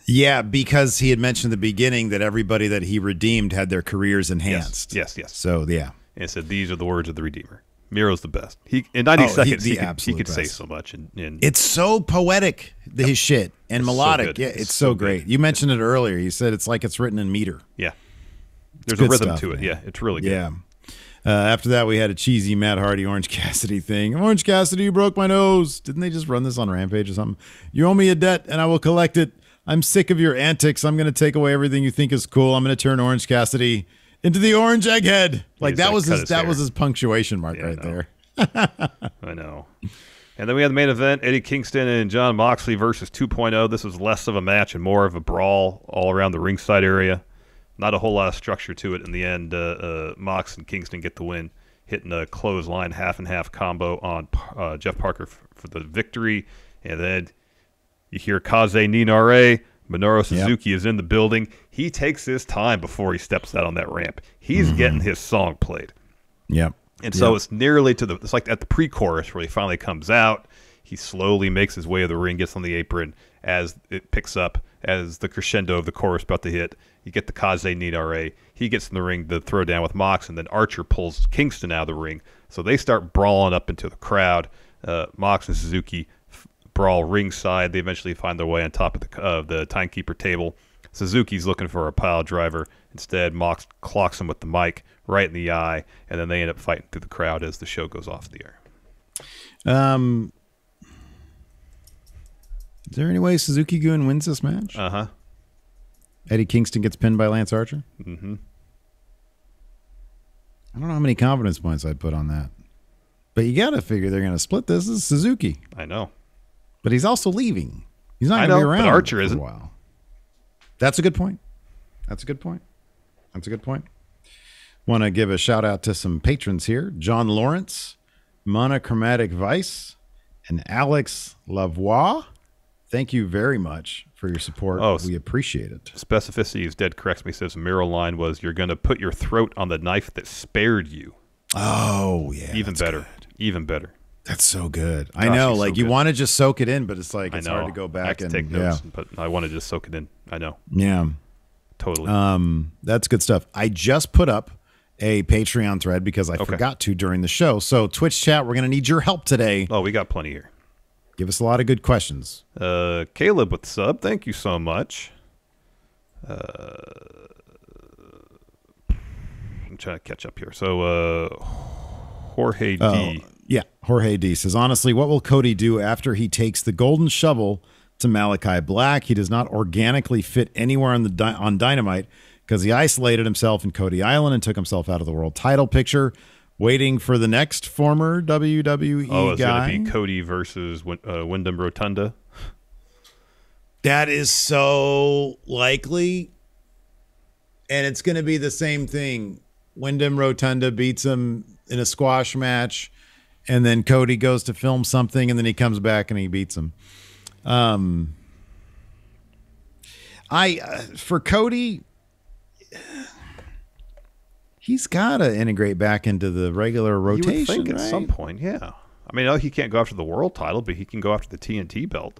Yeah, because he had mentioned at the beginning that everybody that he redeemed had their careers enhanced. Yes. So, yeah. And it said, these are the words of the Redeemer. Miro's the best. In 90 seconds, he could say so much. And it's so poetic, his shit, and melodic. So yeah, it's so great. Good. You mentioned it earlier. You said it's like it's written in meter. Yeah. There's a rhythm to it. Man. Yeah, it's really good. Yeah. After that, we had a cheesy Matt Hardy, Orange Cassidy thing. Orange Cassidy, you broke my nose. Didn't they just run this on Rampage or something? You owe me a debt, and I will collect it. I'm sick of your antics. I'm going to take away everything you think is cool. I'm going to turn Orange Cassidy into the orange egghead. Like that was his punctuation mark right there. I know. And then we had the main event, Eddie Kingston and Jon Moxley versus 2.0. This was less of a match and more of a brawl all around the ringside area. Not a whole lot of structure to it. In the end, Mox and Kingston get the win, hitting a clothesline half-and-half combo on Jeff Parker for the victory. And then you hear Kaze Ninare. Minoru Suzuki is in the building. He takes his time before he steps out on that ramp. He's getting his song played. Yep. And so it's nearly it's like at the pre-chorus where he finally comes out. He slowly makes his way to the ring, gets on the apron as it picks up, as the crescendo of the chorus about to hit. You get the Kaze Ninare. He gets in the ring to throw down with Mox, and then Archer pulls Kingston out of the ring. So they start brawling up into the crowd. Mox and Suzuki brawl ringside. They eventually find their way on top of the timekeeper table. Suzuki's looking for a pile driver. Instead, Mox clocks him with the mic right in the eye, and then they end up fighting through the crowd as the show goes off the air. Is there any way Suzuki Gun wins this match? Uh-huh. Eddie Kingston gets pinned by Lance Archer? Mm-hmm. I don't know how many confidence points I'd put on that. But you got to figure they're going to split this. This is Suzuki. I know. But he's also leaving. He's not going to be around but Archer for isn't. a while. That's a good point. Want to give a shout out to some patrons here. John Lawrence, Monochromatic Vice, and Alex Lavoie. Thank you very much for your support. We appreciate it. Specificity is dead corrects me. Says the Miro line was, "You're going to put your throat on the knife that spared you." Oh, yeah. Even better. Good. Even better. That's so good. I know. Like, so you want to just soak it in, but it's like it's hard to go back and take notes, but I want to just soak it in. I know. Yeah. Totally. That's good stuff. I just put up a Patreon thread because I forgot to during the show. So Twitch chat, we're going to need your help today. Oh, we got plenty here. Give us a lot of good questions. Caleb with sub, thank you so much. I'm trying to catch up here. So Jorge D. Yeah, Jorge D says, honestly, what will Cody do after he takes the golden shovel to Malakai Black? He does not organically fit anywhere on Dynamite because he isolated himself in Cody Island and took himself out of the world title picture. Waiting for the next former WWE guy. Oh, it's going to be Cody versus Wyndham Rotunda. That is so likely. And it's going to be the same thing. Wyndham Rotunda beats him in a squash match. And then Cody goes to film something. And then he comes back and he beats him. For Cody... He's got to integrate back into the regular rotation, you would think right? At some point, yeah. I mean, he can't go after the world title, but he can go after the TNT belt.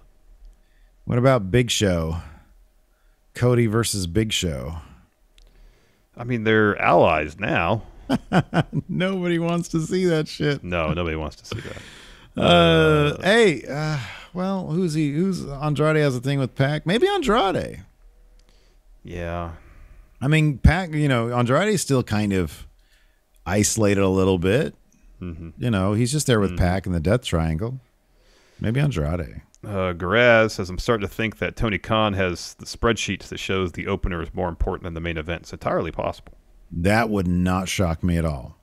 What about Big Show? Cody versus Big Show. I mean, they're allies now. Nobody wants to see that shit. No, nobody wants to see that. Well, who's he? Who's Andrade has a thing with Pac? Maybe Andrade. Yeah. I mean, Pac, Andrade's still kind of isolated a little bit. Mm-hmm. He's just there with Pac in the Death Triangle. Maybe Andrade. Garaz says, I'm starting to think that Tony Khan has the spreadsheets that shows the opener is more important than the main event. It's entirely possible. That would not shock me at all.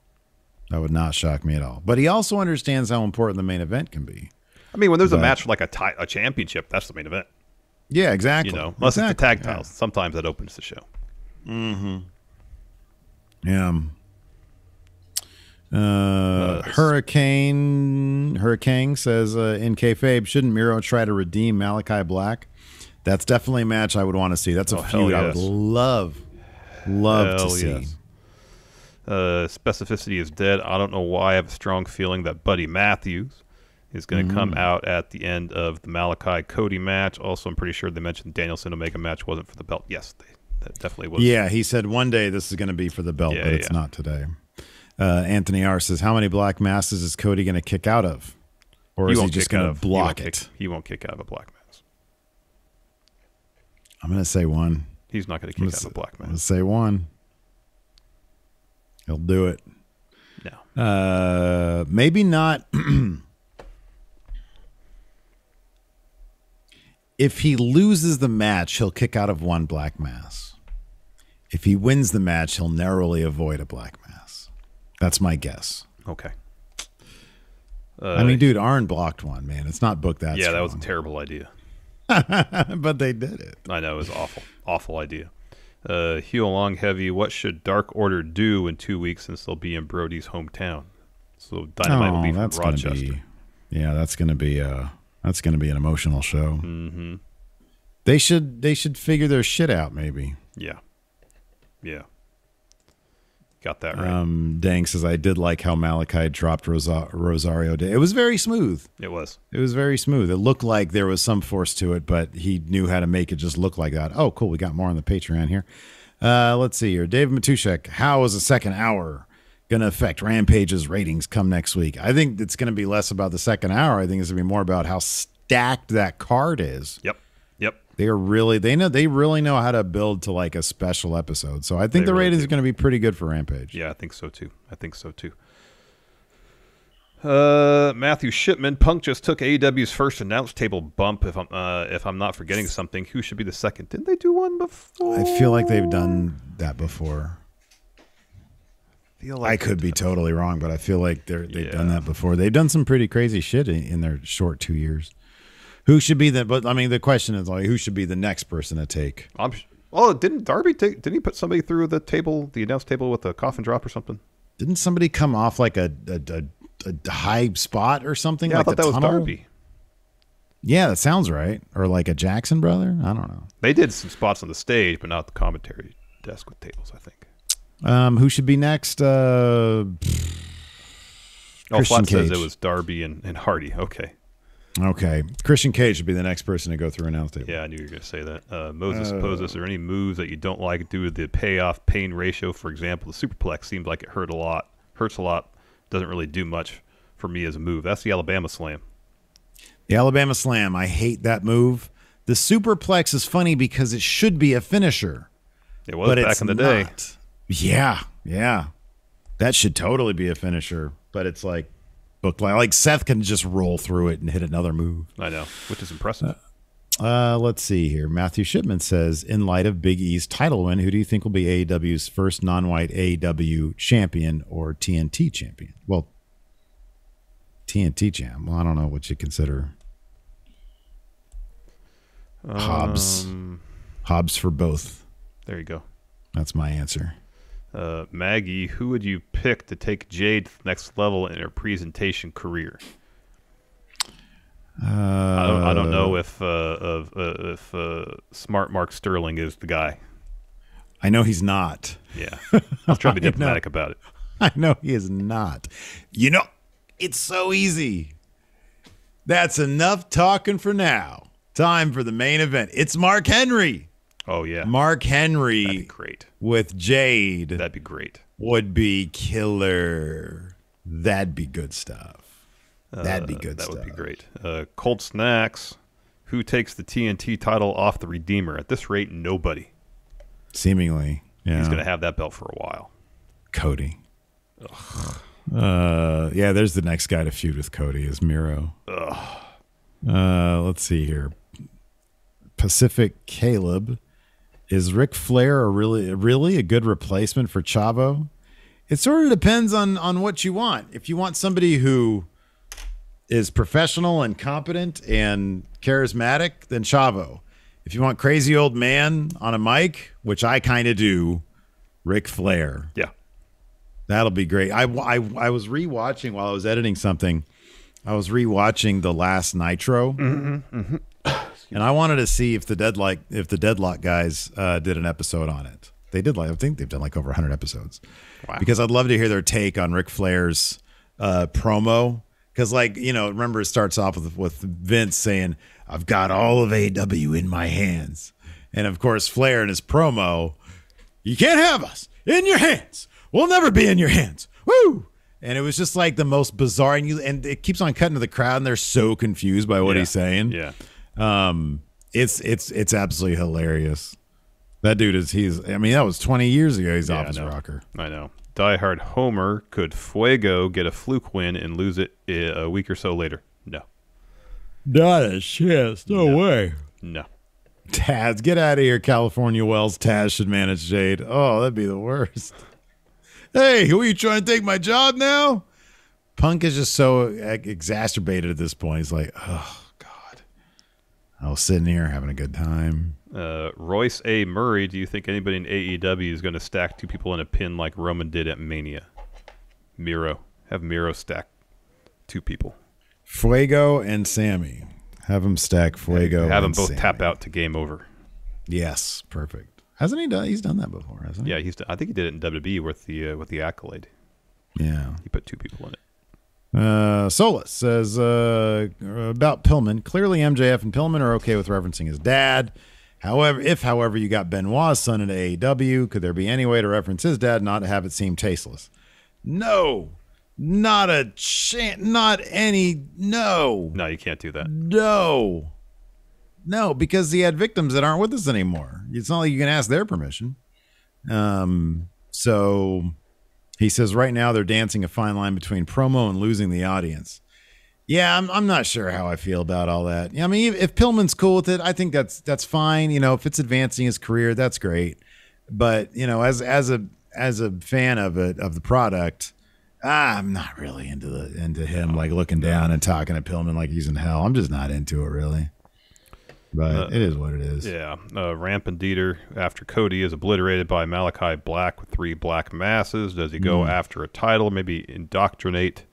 But he also understands how important the main event can be. I mean, when there's a match for like a championship, that's the main event. Yeah, exactly. Unless it's the tag titles. Sometimes that opens the show. Mm-hmm. Yeah. Hurricane says, in kayfabe, shouldn't Miro try to redeem Malakai Black? That's definitely a match I would want to see. That's a feud I would love to see. Yes. Specificity is dead. I don't know why. I have a strong feeling that Buddy Matthews is going to come out at the end of the Malakai Cody match. Also, I'm pretty sure they mentioned Danielson Omega match wasn't for the belt. Yes, that definitely was. Yeah, he said one day this is going to be for the belt, but it's not today. Anthony R says, how many black masses is Cody going to kick out of? Or is he just going to block it? He won't kick out of a black mass. I'm going to say one. He's not going to kick out of a black mass. I'm going to say one. He'll do it. No. Maybe not. If he loses the match, he'll kick out of one black mass. If he wins the match, he'll narrowly avoid a black mass. That's my guess. Okay. I mean, dude, Arn blocked one, man. It's not booked that strong. That was a terrible idea. But they did it. I know. It was awful. Awful idea. Heel Long Heavy, what should Dark Order do in 2 weeks since they'll be in Brody's hometown? So Dynamite will be from Rochester. That's going to be an emotional show. Mm-hmm. They should figure their shit out, maybe. Yeah. Got that right. Dang says, I did like how Malakai dropped Rosario. It was very smooth. It was very smooth. It looked like there was some force to it, but he knew how to make it just look like that. Oh, cool. We got more on the Patreon here. Let's see here. Dave Matushek, how is the second hour going to affect Rampage's ratings come next week? I think it's going to be less about the second hour. I think it's going to be more about how stacked that card is. Yep. They really know how to build to like a special episode. So I think the ratings are going to be pretty good for Rampage. Yeah, I think so too. Matthew Shipman, Punk just took AEW's first announce table bump. If I'm not forgetting something, who should be the second? Didn't they do one before? I feel like they've done that before. I could be totally wrong, but I feel like they've done that before. They've done some pretty crazy shit in their short 2 years. Who should be but I mean, the question is like, who should be the next person to take? Didn't Darby didn't he put somebody through the announce table with a coffin drop or something? Didn't somebody come off like a high spot or something? Yeah, like I thought that was Darby. Yeah, that sounds right. Or like a Jackson brother? I don't know. They did some spots on the stage, but not the commentary desk with tables, I think. Who should be next? Christian Flat Cage. says it was Darby and Hardy. Okay. Christian Cage should be the next person to go through announce table. Yeah, I knew you were going to say that. Moses poses, are there any moves that you don't like due to the payoff pain ratio? For example, the superplex seems like it hurts a lot. Doesn't really do much for me as a move. That's the Alabama Slam. The Alabama Slam. I hate that move. The superplex is funny because it should be a finisher. It was back in the day. Yeah. That should totally be a finisher, but it's like booked like Seth can just roll through it and hit another move. I know, which is impressive. Let's see here. Matthew Shipman says, in light of Big E's title win, who do you think will be AEW's first non-white AEW champion or TNT champion? Well, TNT champ. Well, I don't know what you consider. Hobbs for both. There you go. That's my answer. Maggie, who would you pick to take Jade to the next level in her presentation career? I don't know if Smart Mark Sterling is the guy. I know he's not. Yeah, I was trying to be diplomatic about it. I know he is not. You know, it's so easy. That's enough talking for now. Time for the main event. It's Mark Henry. Oh, yeah. Mark Henry. That'd be great. With Jade. That'd be great. Would be killer. That'd be good stuff. That'd be good stuff. That would be great. Cold Snacks. Who takes the TNT title off the Redeemer? At this rate, nobody. Seemingly. Yeah. He's going to have that belt for a while. Cody. Yeah, there's the next guy to feud with Cody is Miro. Let's see here. Pacific Caleb. Is Ric Flair really a good replacement for Chavo? It sort of depends on what you want. If you want somebody who is professional and competent and charismatic, then Chavo. If you want crazy old man on a mic, which I kind of do, Ric Flair. Yeah. That'll be great. I was rewatching while I was editing something. I was rewatching the last Nitro. And I wanted to see if the Deadlock guys did an episode on it. They did. I think they've done like over 100 episodes. Wow. Because I'd love to hear their take on Ric Flair's promo. Because, remember it starts off with Vince saying, "I've got all of AEW in my hands," and of course Flair in his promo, "You can't have us in your hands. We'll never be in your hands." Woo! And it was just like the most bizarre, and it keeps on cutting to the crowd, and they're so confused by what he's saying. Yeah. It's absolutely hilarious. That dude that was 20 years ago. He's Office Rocker. I know. Diehard Homer, could Fuego get a fluke win and lose it a week or so later? No. Not a chance. No way. No. Taz, get out of here, California Wells. Taz should manage Jade. Oh, that'd be the worst. Hey, who are you trying to take my job now? Punk is just so exacerbated at this point. He's like, oh, God. I was sitting here having a good time. Royce A. Murray, do you think anybody in AEW is going to stack two people in a pin like Roman did at Mania? Miro. Have Miro stack two people. Fuego and Sammy. Have them stack Fuego Have them and both Sammy. Tap out to game over. Yes, perfect. Hasn't he done? He's done that before, hasn't he? Yeah, I think he did it in WWE with the Accolade. Yeah. He put two people in it. Solus says about Pillman. Clearly, MJF and Pillman are okay with referencing his dad. However, you got Benoit's son in AEW, could there be any way to reference his dad and not have it seem tasteless? No, not a chance. Not any. No. No, you can't do that. No, because he had victims that aren't with us anymore. It's not like you can ask their permission. So He says right now they're dancing a fine line between promo and losing the audience. Yeah, I'm not sure how I feel about all that. I mean, if Pillman's cool with it, I think that's fine. If it's advancing his career, that's great. But as a fan of the product, I'm not really into him like looking down and talking to Pillman like he's in hell. I'm just not into it really. But it is what it is. Yeah. Ramp and Dieter, after Cody is obliterated by Malakai Black with 3 black masses, does he go after a title, maybe indoctrinate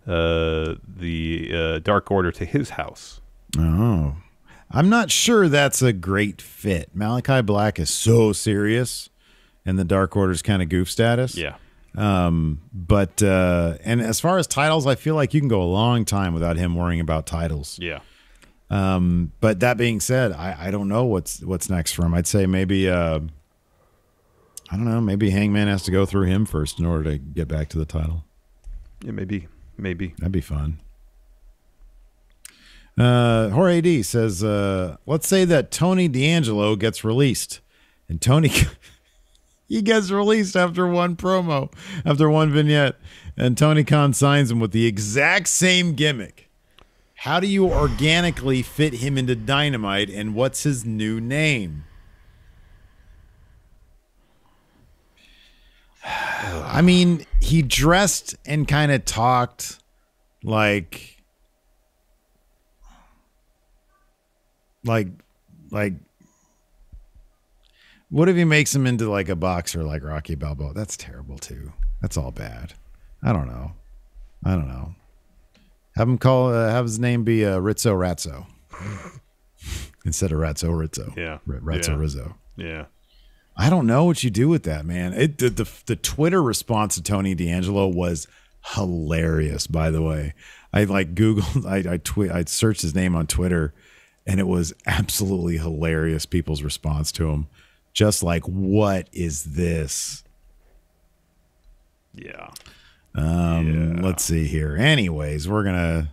the Dark Order to his house? Oh. I'm not sure that's a great fit. Malakai Black is so serious, and the Dark Order's kind of goof status. Yeah. But and as far as titles, I feel like you can go a long time without him worrying about titles. Yeah. But that being said, I don't know what's next for him. I'd say maybe I don't know, maybe Hangman has to go through him first in order to get back to the title. Yeah, maybe. That'd be fun. Jorge D says, let's say that Tony D'Angelo gets released, and Tony he gets released after one promo, after one vignette, and Tony Khan signs him with the exact same gimmick. How do you organically fit him into Dynamite, and what's his new name? I mean, he dressed and kind of talked like what if he makes him into like a boxer like Rocky Balboa? That's terrible too. That's all bad. I don't know. Have him have his name be Rizzo Ratzo instead of Ratzo Rizzo. Yeah. Ratzo Rizzo. Yeah. I don't know what you do with that, man. The Twitter response to Tony D'Angelo was hilarious, by the way. I like Googled, I searched his name on Twitter, and it was absolutely hilarious, people's response to him. Just like, what is this? Yeah. Let's see here. Anyways, we're gonna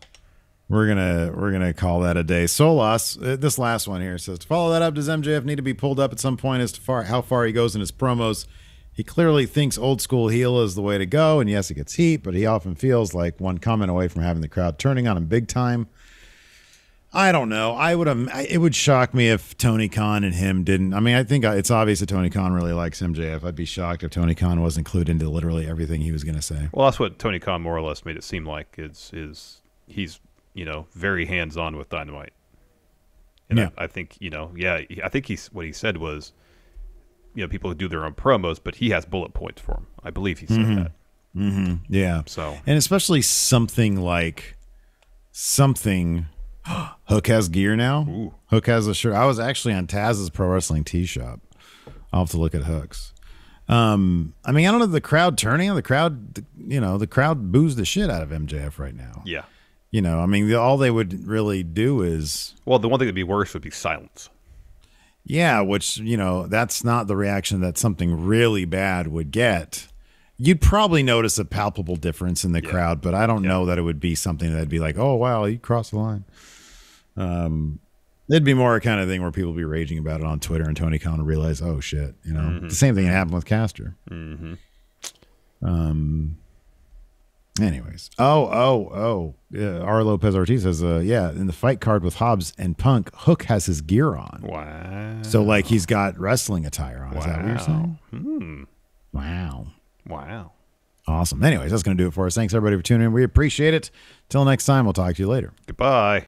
call that a day. Solas, this last one here says, to follow that up, does MJF need to be pulled up at some point as to how far he goes in his promos? He clearly thinks old school heel is the way to go, and yes, it gets heat, but he often feels like one comment away from having the crowd turning on him big time. I don't know. It would shock me if Tony Khan and him didn't. I mean, I think it's obvious that Tony Khan really likes MJF. I'd be shocked if Tony Khan was included into literally everything he was going to say. Well, that's what Tony Khan more or less made it seem like. He's very hands-on with Dynamite. And yeah. I think, I think what he said was, people do their own promos, but he has bullet points for them. I believe he said that. Mm-hmm. Yeah. So, and especially something Hook has gear now. Ooh. Hook has a shirt. I was actually on Taz's Pro Wrestling Tee Shop. I'll have to look at Hook's. I mean, I don't know the crowd turning. The crowd boos the shit out of MJF right now. Yeah. I mean, all they would really do is... Well, the one thing that'd be worse would be silence. Yeah, which, that's not the reaction that something really bad would get. You'd probably notice a palpable difference in the crowd, but I don't know that it would be something that'd be like, oh, wow, you crossed the line. It'd be more a kind of thing where people would be raging about it on Twitter, and Tony Khan would realize, oh, shit. The same thing that happened with Caster. Mm-hmm. Anyways. Arlo Lopez Ortiz says, in the fight card with Hobbs and Punk, Hook has his gear on. Wow. So, he's got wrestling attire on. Is that what you're saying? Wow. Wow. Awesome. Anyways, that's going to do it for us. Thanks, everybody, for tuning in. We appreciate it. Till next time, we'll talk to you later. Goodbye.